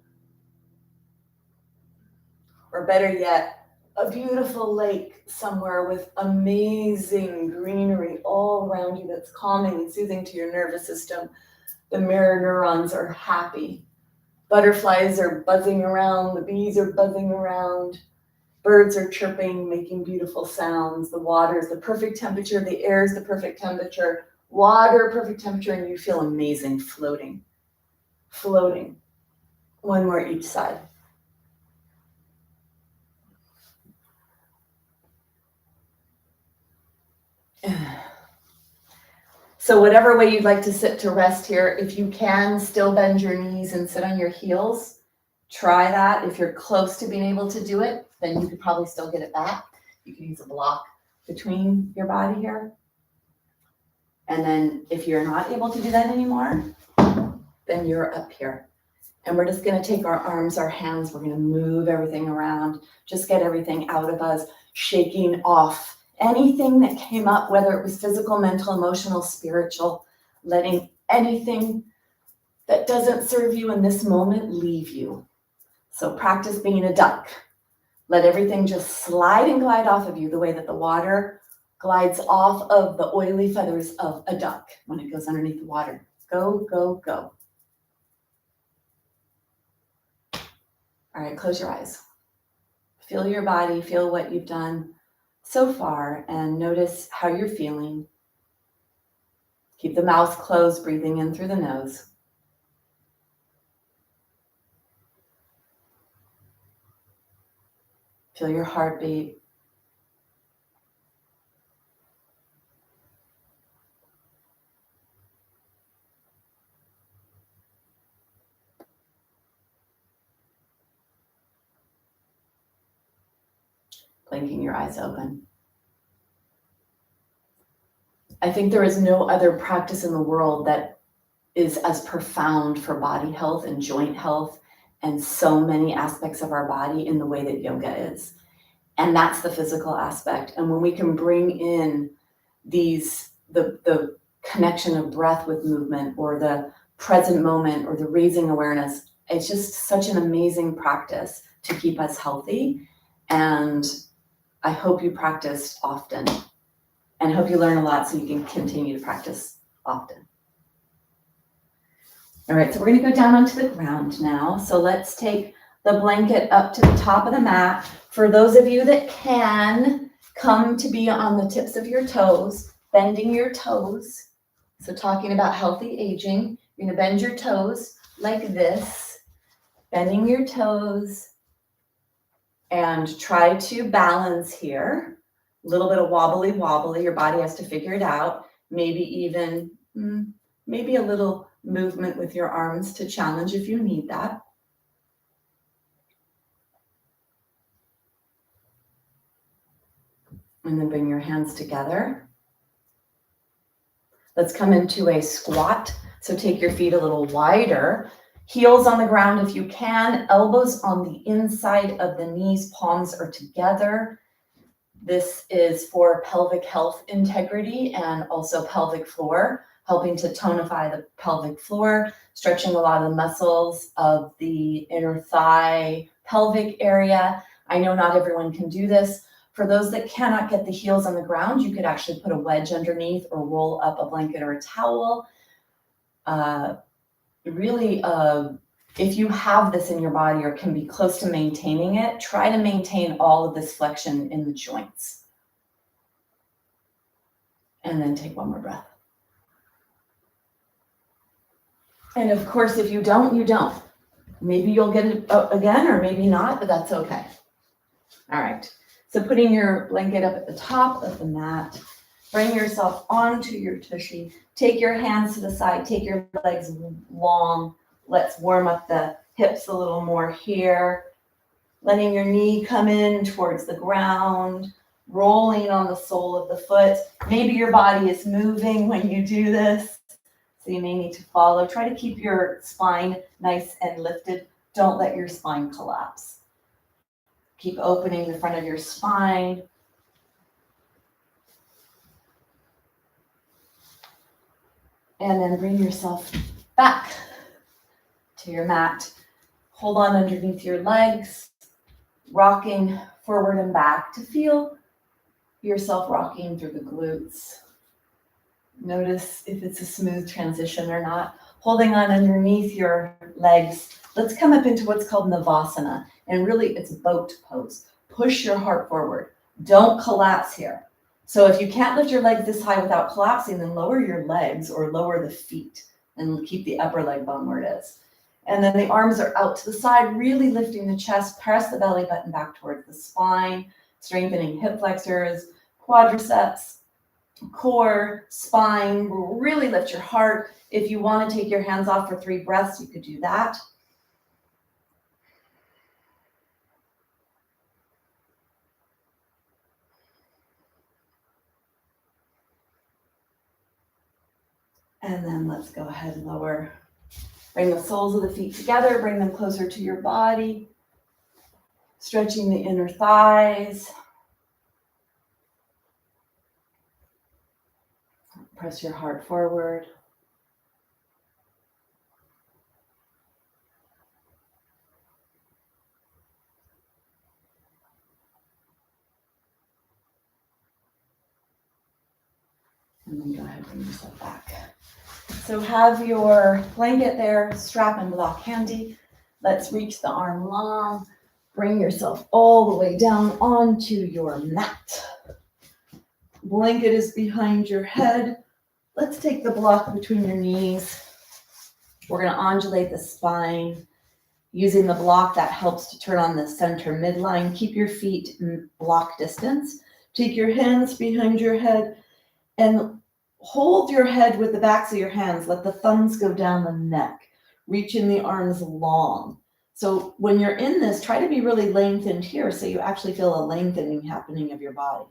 Or better yet, a beautiful lake somewhere with amazing greenery all around you that's calming and soothing to your nervous system. The mirror neurons are happy. Butterflies are buzzing around. The bees are buzzing around. Birds are chirping, making beautiful sounds. The water is the perfect temperature. The air is the perfect temperature. Water, perfect temperature, and you feel amazing floating. Floating. One more each side. So whatever way you'd like to sit to rest here, if you can still bend your knees and sit on your heels, try that. If you're close to being able to do it, then you could probably still get it back. You can use a block between your body here. And then if you're not able to do that anymore, then you're up here. And we're just gonna take our arms, our hands, we're gonna move everything around, just get everything out of us, shaking off anything that came up, whether it was physical, mental, emotional, spiritual, letting anything that doesn't serve you in this moment leave you. So practice being a duck. Let everything just slide and glide off of you the way that the water glides off of the oily feathers of a duck when it goes underneath the water. Go, go, go. All right, close your eyes. Feel your body, feel what you've done so far, and notice how you're feeling. Keep the mouth closed, breathing in through the nose. Feel your heartbeat. Blinking your eyes open. I think there is no other practice in the world that is as profound for body health and joint health and so many aspects of our body in the way that yoga is. And that's the physical aspect. And when we can bring in the connection of breath with movement, or the present moment, or the raising awareness, it's just such an amazing practice to keep us healthy. And I hope you practice often, and I hope you learn a lot so you can continue to practice often. All right, so we're going to go down onto the ground now. So let's take the blanket up to the top of the mat. For those of you that can, come to be on the tips of your toes, bending your toes. So talking about healthy aging, you're going to bend your toes like this, bending your toes, and try to balance here. A little bit of wobbly, your body has to figure it out. Maybe even, maybe a little movement with your arms to challenge if you need that. And then bring your hands together. Let's come into a squat. So take your feet a little wider. Heels on the ground if you can. Elbows on the inside of the knees. Palms are together. This is for pelvic health integrity and also pelvic floor, helping to tonify the pelvic floor, stretching a lot of the muscles of the inner thigh, pelvic area. I know not everyone can do this. For those that cannot get the heels on the ground, you could actually put a wedge underneath or roll up a blanket or a towel. If you have this in your body or can be close to maintaining it, try to maintain all of this flexion in the joints. And then take one more breath. And of course, if you don't, you don't. Maybe you'll get it again, or maybe not, but that's okay. All right. So putting your blanket up at the top of the mat, bring yourself onto your tushy. Take your hands to the side, take your legs long. Let's warm up the hips a little more here. Letting your knee come in towards the ground, rolling on the sole of the foot. Maybe your body is moving when you do this, so you may need to follow. Try to keep your spine nice and lifted. Don't let your spine collapse. Keep opening the front of your spine. And then bring yourself back to your mat. Hold on underneath your legs, rocking forward and back to feel yourself rocking through the glutes. Notice if it's a smooth transition or not. Holding on underneath your legs. Let's come up into what's called Navasana. And really it's boat pose. Push your heart forward. Don't collapse here. So if you can't lift your legs this high without collapsing, then lower your legs or lower the feet and keep the upper leg bone where it is. And then the arms are out to the side, really lifting the chest. Press the belly button back towards the spine, strengthening hip flexors, quadriceps. core, spine, will really lift your heart. If you want to take your hands off for 3 breaths, you could do that. And then let's go ahead and lower. Bring the soles of the feet together, bring them closer to your body, stretching the inner thighs. Press your heart forward. And then go ahead and bring yourself back. So have your blanket there, strap and block handy. Let's reach the arm long. Bring yourself all the way down onto your mat. Blanket is behind your head. Let's take the block between your knees. We're going to undulate the spine. Using the block, that helps to turn on the center midline. Keep your feet in block distance. Take your hands behind your head and hold your head with the backs of your hands. Let the thumbs go down the neck, reaching the arms long. So when you're in this, try to be really lengthened here so you actually feel a lengthening happening of your body.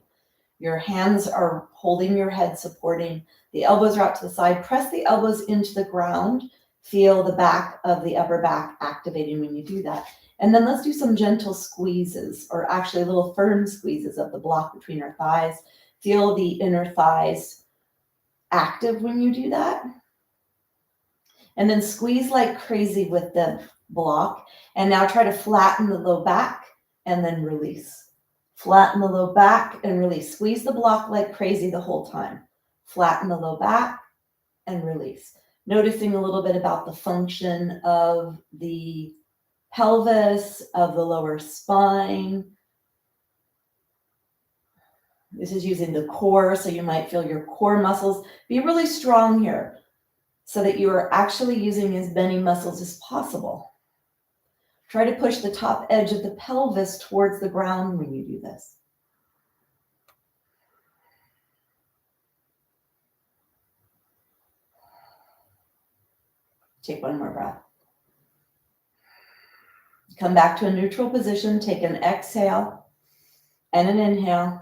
Your hands are holding your head, supporting. The elbows are out to the side. Press the elbows into the ground. Feel the back of the upper back activating when you do that. And then let's do some gentle squeezes, or actually little firm squeezes of the block between our thighs. Feel the inner thighs active when you do that. And then squeeze like crazy with the block. And now try to flatten the low back and then release. Flatten the low back and release. Squeeze the block like crazy the whole time. Flatten the low back and release. Noticing a little bit about the function of the pelvis, of the lower spine. This is using the core, so you might feel your core muscles. Be really strong here so that you are actually using as many muscles as possible. Try to push the top edge of the pelvis towards the ground when you do this. Take one more breath. Come back to a neutral position. Take an exhale and an inhale.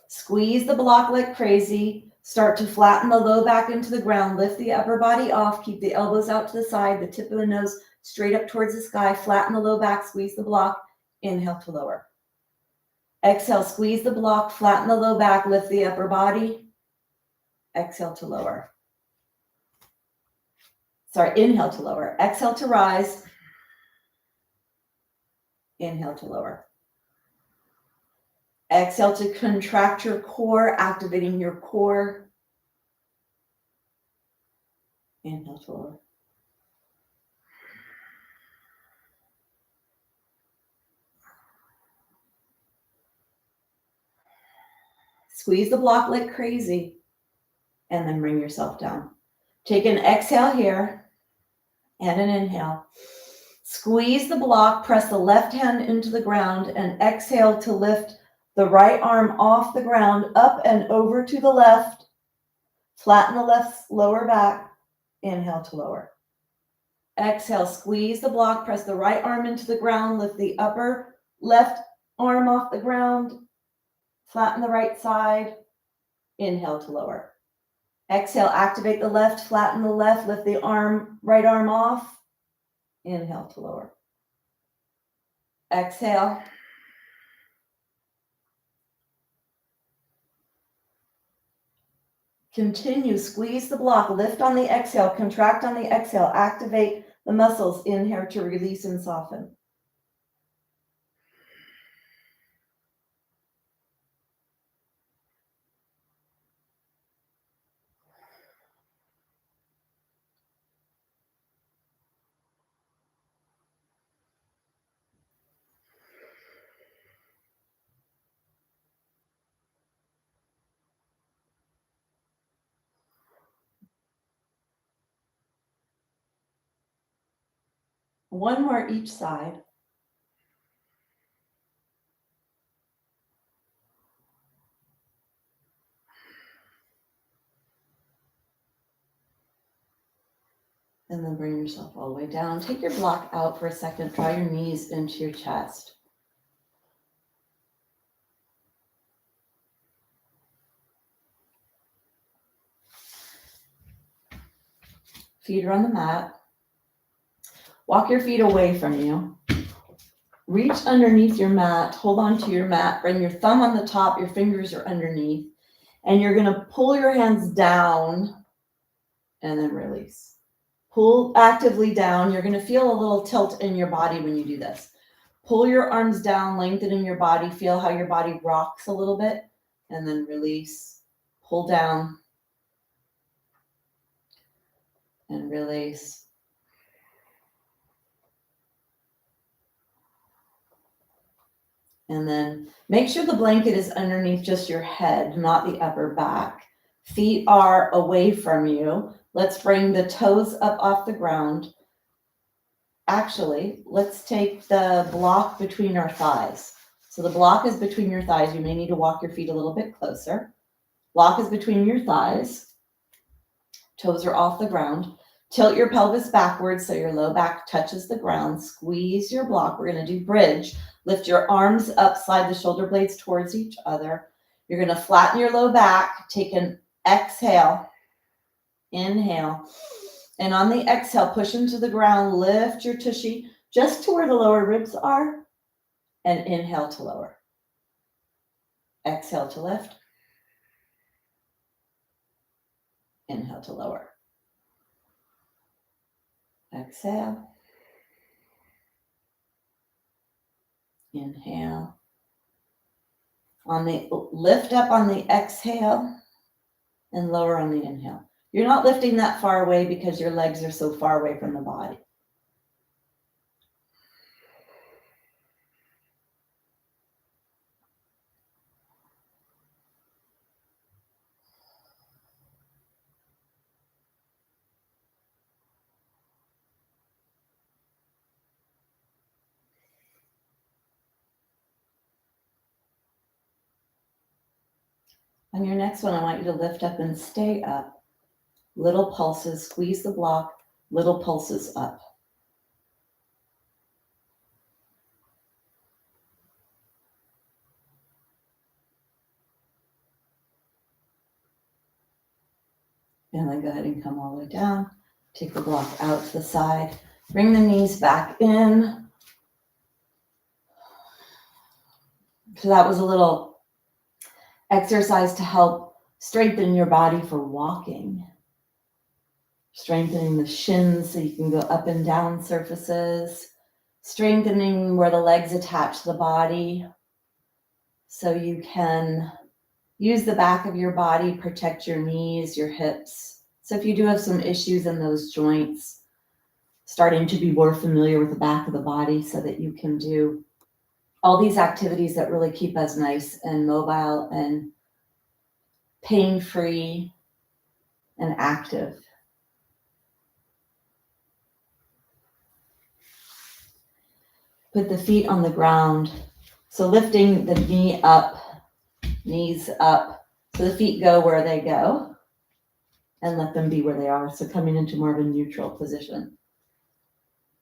Squeeze the block like crazy. Start to flatten the low back into the ground. Lift the upper body off. Keep the elbows out to the side. The tip of the nose straight up towards the sky. Flatten the low back. Squeeze the block. Inhale to lower. Exhale. Squeeze the block. Flatten the low back. Lift the upper body. Exhale to lower. Inhale to lower. Exhale to rise. Inhale to lower. Exhale to contract your core, activating your core. Inhale to lower. Squeeze the block like crazy, and then bring yourself down. Take an exhale here and an inhale. Squeeze the block, press the left hand into the ground, and exhale to lift the right arm off the ground, up and over to the left. Flatten the left lower back. Inhale to lower. Exhale, squeeze the block, press the right arm into the ground, lift the upper left arm off the ground, flatten the right side. Inhale to lower. Exhale, activate the left, flatten the left, lift the right arm off. Inhale to lower. Exhale. Continue, squeeze the block, lift on the exhale, contract on the exhale, activate the muscles in here to release and soften. One more each side. And then bring yourself all the way down. Take your block out for a second. Draw your knees into your chest. Feet are on the mat. Walk your feet away from you. Reach underneath your mat. Hold on to your mat. Bring your thumb on the top. Your fingers are underneath. And you're going to pull your hands down and then release. Pull actively down. You're going to feel a little tilt in your body when you do this. Pull your arms down, lengthening your body. Feel how your body rocks a little bit. And then release. Pull down. And release. And then make sure the blanket is underneath just your head, not the upper back. Feet are away from you. Let's bring the toes up off the ground. Actually, let's take the block between our thighs. So the block is between your thighs. You may need to walk your feet a little bit closer. Block is between your thighs. Toes are off the ground. Tilt your pelvis backwards so your low back touches the ground. Squeeze your block. We're going to do bridge. Lift your arms up, slide the shoulder blades towards each other. You're going to flatten your low back. Take an exhale. Inhale. And on the exhale, push into the ground. Lift your tushy just to where the lower ribs are. And inhale to lower. Exhale to lift. Inhale to lower. Exhale. Inhale. On the lift up on the exhale and lower on the inhale. You're not lifting that far away because your legs are so far away from the body. On your next one, I want you to lift up and stay up. Little pulses, squeeze the block, little pulses up. And then go ahead and come all the way down. Take the block out to the side. Bring the knees back in. So that was a little exercise to help strengthen your body for walking. Strengthening the shins so you can go up and down surfaces. Strengthening where the legs attach the body so you can use the back of your body, protect your knees, your hips. So if you do have some issues in those joints, starting to be more familiar with the back of the body so that you can do all these activities that really keep us nice and mobile and pain-free and active. Put the feet on the ground. So lifting the knee up, knees up, so the feet go where they go and let them be where they are. So coming into more of a neutral position.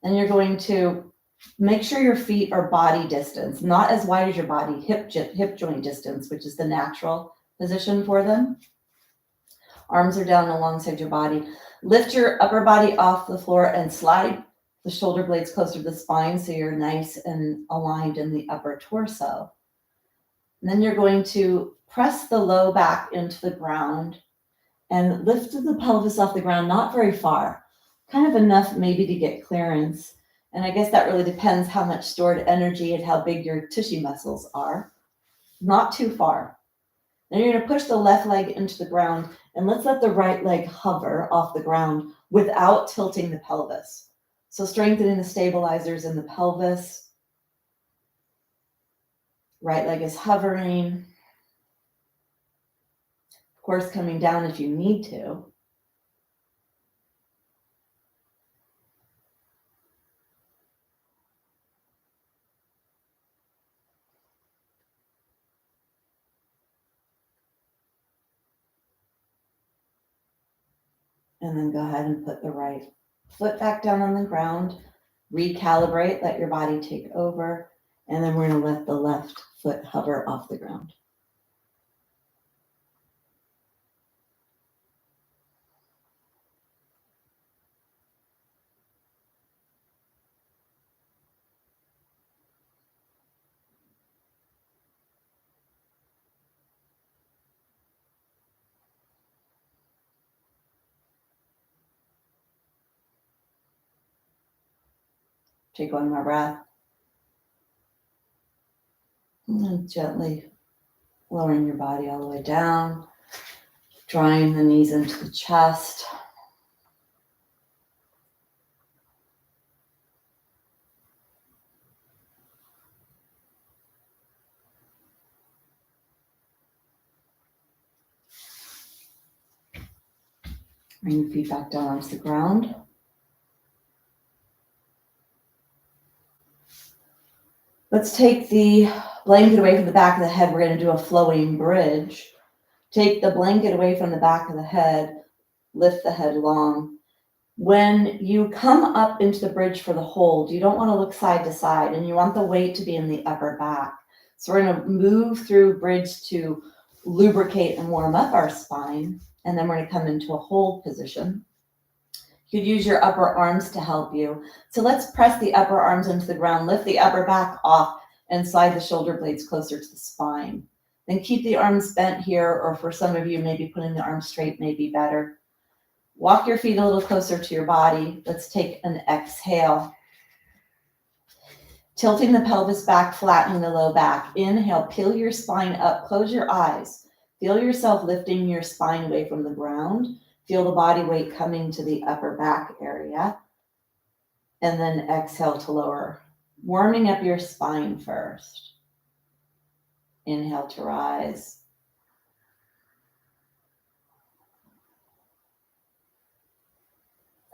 And you're going to make sure your feet are body distance, not as wide as your body, hip joint distance, which is the natural position for them. Arms are down alongside your body. Lift your upper body off the floor and slide the shoulder blades closer to the spine so you're nice and aligned in the upper torso. And then you're going to press the low back into the ground and lift the pelvis off the ground, not very far, kind of enough maybe to get clearance. And I guess that really depends how much stored energy and how big your tushy muscles are. Not too far. Then you're going to push the left leg into the ground and let's let the right leg hover off the ground without tilting the pelvis. So strengthening the stabilizers in the pelvis. Right leg is hovering. Of course, coming down if you need to. And then go ahead and put the right foot back down on the ground, recalibrate, let your body take over, and then we're gonna let the left foot hover off the ground. Take one more breath. And then gently lowering your body all the way down, drawing the knees into the chest. Bring your feet back down onto the ground. Let's take the blanket away from the back of the head. We're going to do a flowing bridge. Take the blanket away from the back of the head, lift the head long. When you come up into the bridge for the hold, you don't want to look side to side, and you want the weight to be in the upper back. So we're going to move through bridge to lubricate and warm up our spine, and then we're going to come into a hold position. You could use your upper arms to help you. So let's press the upper arms into the ground, lift the upper back off, and slide the shoulder blades closer to the spine. Then keep the arms bent here, or for some of you, maybe putting the arms straight may be better. Walk your feet a little closer to your body. Let's take an exhale. Tilting the pelvis back, flattening the low back. Inhale, peel your spine up, close your eyes. Feel yourself lifting your spine away from the ground. Feel the body weight coming to the upper back area. And then exhale to lower. Warming up your spine first. Inhale to rise.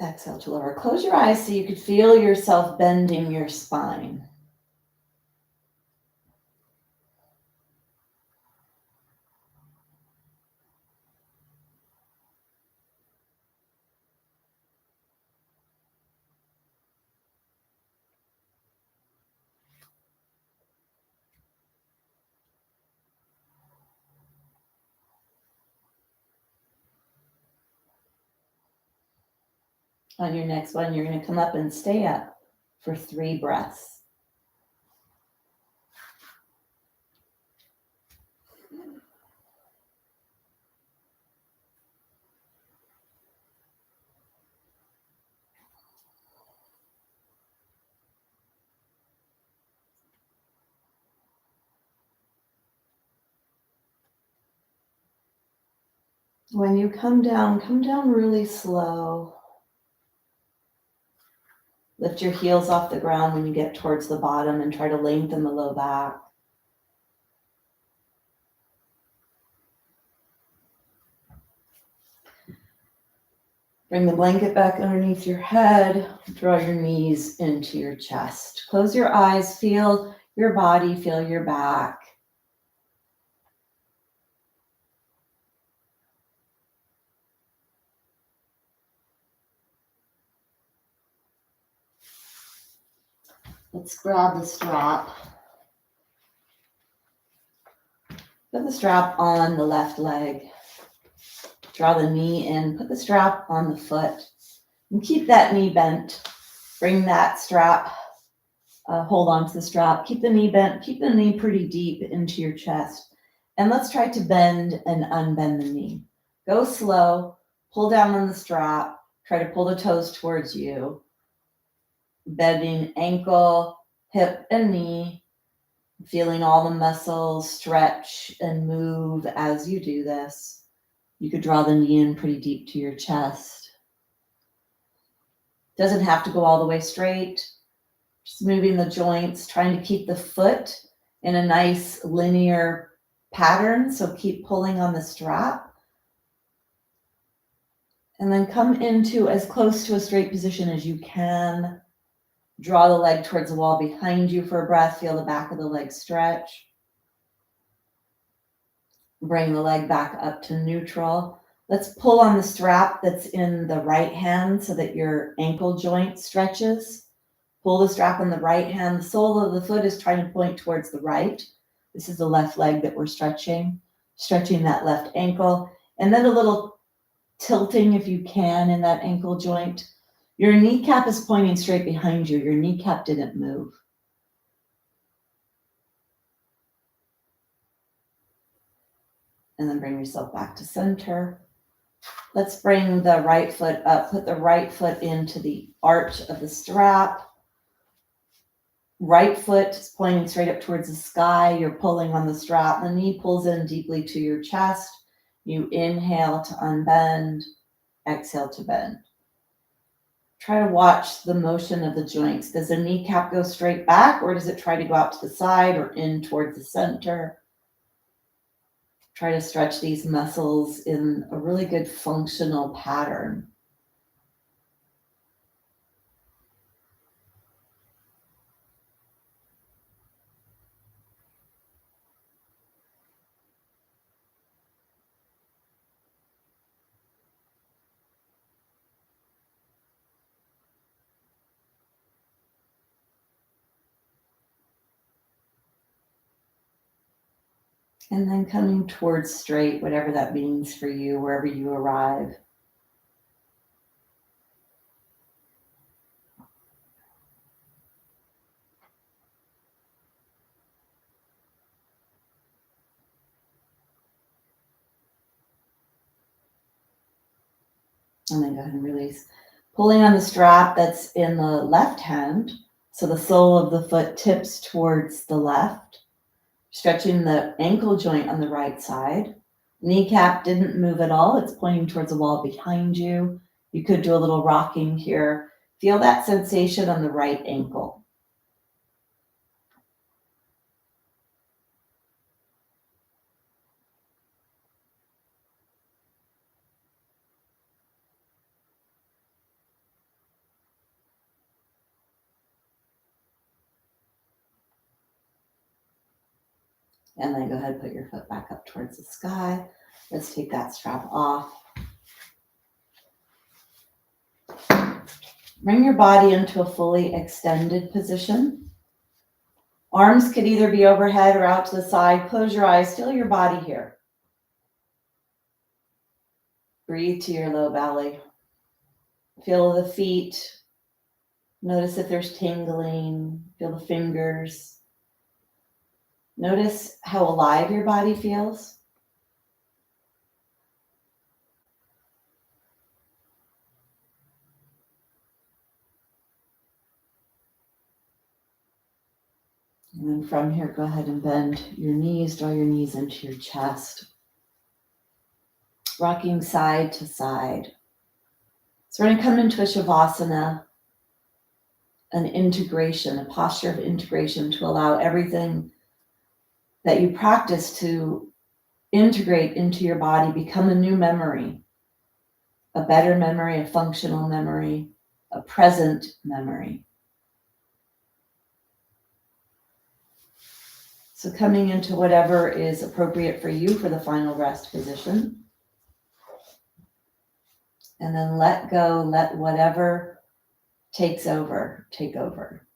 Exhale to lower. Close your eyes so you could feel yourself bending your spine. On your next one, you're going to come up and stay up for 3 breaths. When you come down really slow. Lift your heels off the ground when you get towards the bottom and try to lengthen the low back. Bring the blanket back underneath your head. Draw your knees into your chest. Close your eyes. Feel your body, feel your back. Let's grab the strap. Put the strap on the left leg. Draw the knee in. Put the strap on the foot. And keep that knee bent. Bring that strap. Hold on to the strap. Keep the knee bent. Keep the knee pretty deep into your chest. And let's try to bend and unbend the knee. Go slow. Pull down on the strap. Try to pull the toes towards you. Bending ankle, hip, and knee. Feeling all the muscles stretch and move as you do this. You could draw the knee in pretty deep to your chest. Doesn't have to go all the way straight. Just moving the joints, trying to keep the foot in a nice linear pattern. So keep pulling on the strap. And then come into as close to a straight position as you can. Draw the leg towards the wall behind you for a breath. Feel the back of the leg stretch. Bring the leg back up to neutral. Let's pull on the strap that's in the right hand so that your ankle joint stretches. Pull the strap on the right hand. The sole of the foot is trying to point towards the right. This is the left leg that we're stretching that left ankle. And then a little tilting, if you can, in that ankle joint. Your kneecap is pointing straight behind you. Your kneecap didn't move. And then bring yourself back to center. Let's bring the right foot up. Put the right foot into the arch of the strap. Right foot is pointing straight up towards the sky. You're pulling on the strap. The knee pulls in deeply to your chest. You inhale to unbend, exhale to bend. Try to watch the motion of the joints. Does the kneecap go straight back, or does it try to go out to the side or in towards the center? Try to stretch these muscles in a really good functional pattern. And then coming towards straight, whatever that means for you, wherever you arrive. And then go ahead and release. Pulling on the strap that's in the left hand, so the sole of the foot tips towards the left. Stretching the ankle joint on the right side. Kneecap didn't move at all. It's pointing towards the wall behind you. You could do a little rocking here. Feel that sensation on the right ankle. And then go ahead and put your foot back up towards the sky. Let's take that strap off. Bring your body into a fully extended position. Arms could either be overhead or out to the side. Close your eyes, feel your body here. Breathe to your low belly. Feel the feet. Notice if there's tingling. Feel the fingers. Notice how alive your body feels. And then from here, go ahead and bend your knees, draw your knees into your chest. Rocking side to side. So we're going to come into a Shavasana, an integration, a posture of integration to allow everything that you practice to integrate into your body, become a new memory, a better memory, a functional memory, a present memory. So coming into whatever is appropriate for you for the final rest position. And then let go, let whatever takes over, take over.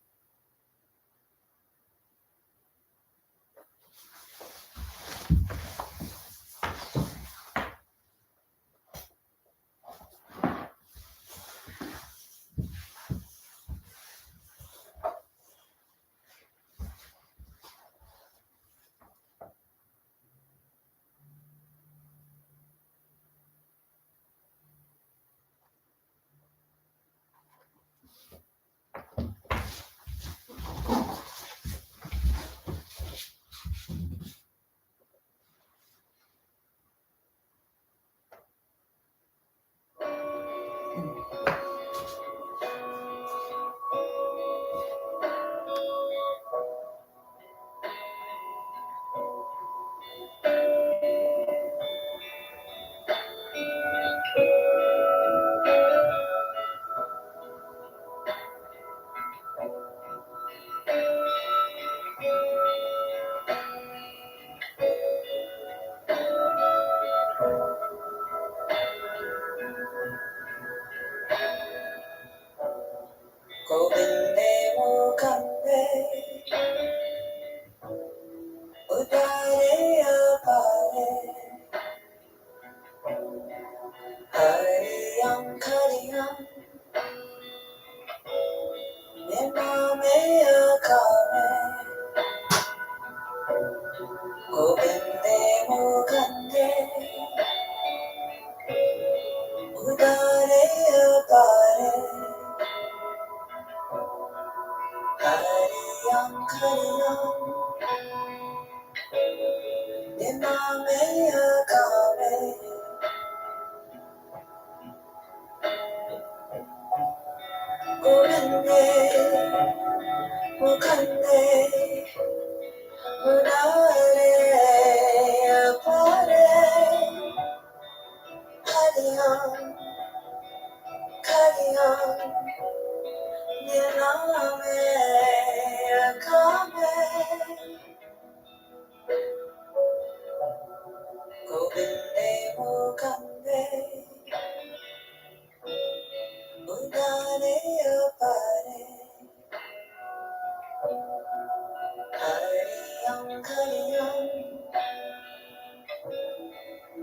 고빈데 모간데 우다레 바레 가리양 가리양 내 맘에 가메 고빈데 모간데 우다레 바레 가리양 가리양 내 맘에 가메 고빈데 모간데 우다레 바레 가리양 가리양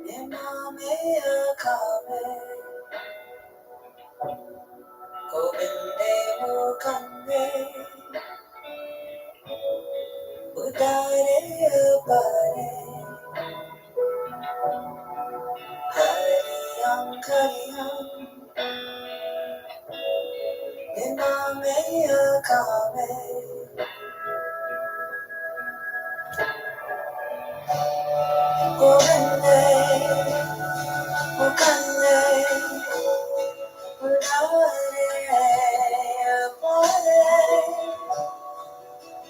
내 맘에 가메 고빈데 모간데 우다레 바레 가리양 가리양 내 맘에 가메 고빈데 모간데 우다레 바레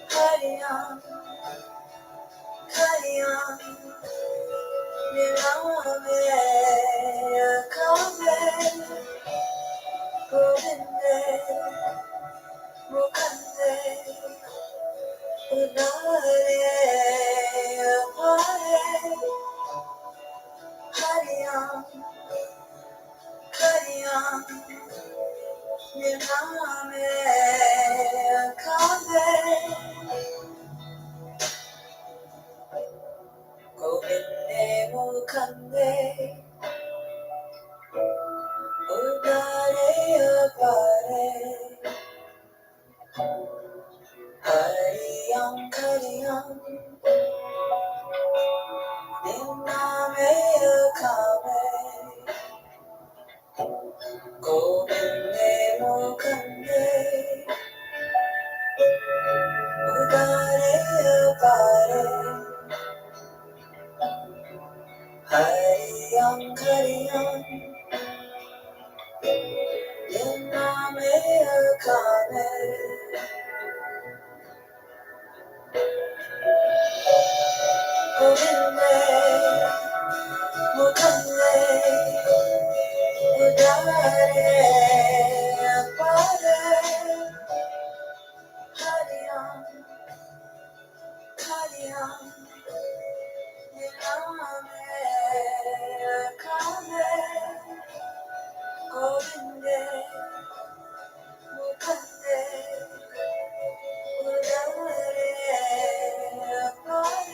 가리양 가리양 내 맘에 가메 고빈데 모간데 우다레 바레 가리양 가리양 내 맘에 가메 고빈데 모간데 우다레 바레 가리양 가리양 내 맘에 가메 고빈데 모간데 우다레 바레 가리양 가리양 내 맘에 가메 고빈데 모간데 우다레 바레 가리양 가리양 내 맘에 가메 고빈데 모간데 우다레 바레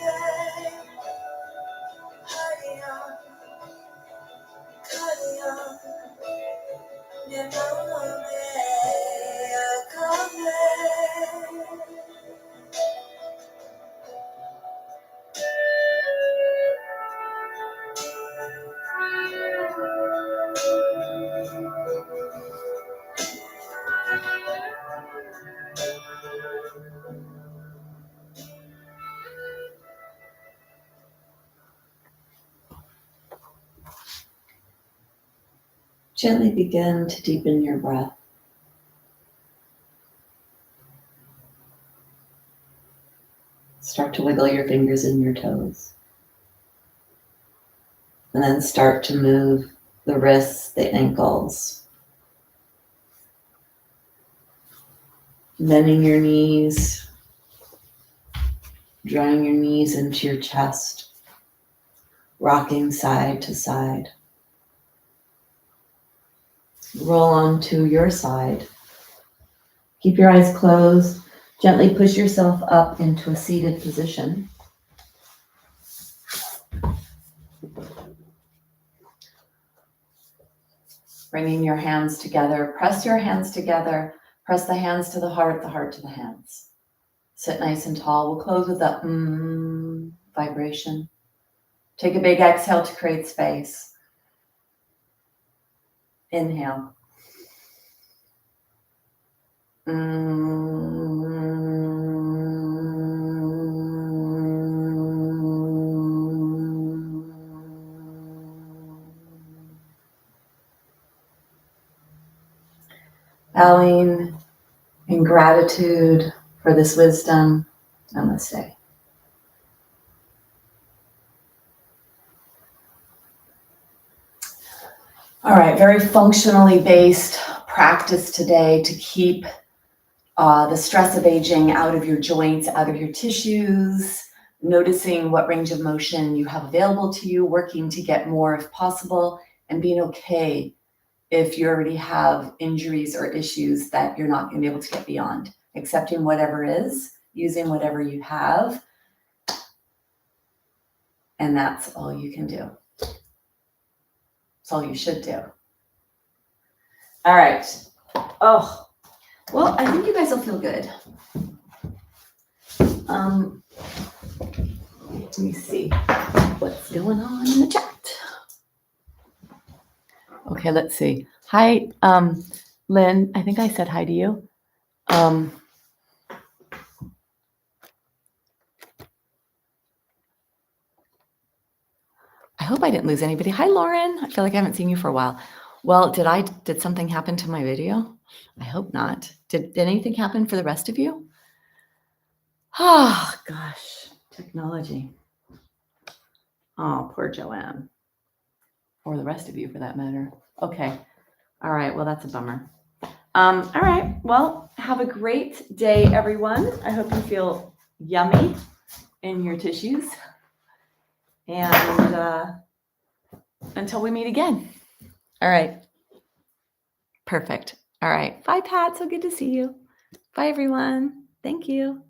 가리양 가리양 내 맘에 가메 Gently begin to deepen your breath. Start to wiggle your fingers and your toes. And then start to move the wrists, the ankles. Bending your knees, drawing your knees into your chest, rocking side to side. Roll onto your side. Keep your eyes closed. Gently push yourself up into a seated position. Bringing your hands together. Press your hands together. Press the hands to the heart to the hands. Sit nice and tall. We'll close with the vibration. Take a big exhale to create space. Inhale. Bowing in gratitude for this wisdom. Namaste. All right, very functionally based practice today to keep the stress of aging out of your joints, out of your tissues, noticing what range of motion you have available to you, working to get more if possible, and being okay if you already have injuries or issues that you're not going to be able to get beyond. Accepting whatever is, using whatever you have, and that's all you can do. That's all you should do. All right. Oh, well, I think you guys will feel good. Let me see what's going on in the chat. Okay, let's see. Hi, Lynn. I think I said hi to you. I hope I didn't lose anybody. Hi, Lauren. I feel like I haven't seen you for a while. Well, did something happen to my video? I hope not. Did anything happen for the rest of you? Oh, gosh, technology. Oh, poor Joanne. Or the rest of you for that matter. Okay. All right. Well, that's a bummer. All right. Well, have a great day, everyone. I hope you feel yummy in your tissues. And until we meet again. All right. Perfect. All right. Bye, Pat. So good to see you. Bye, everyone. Thank you.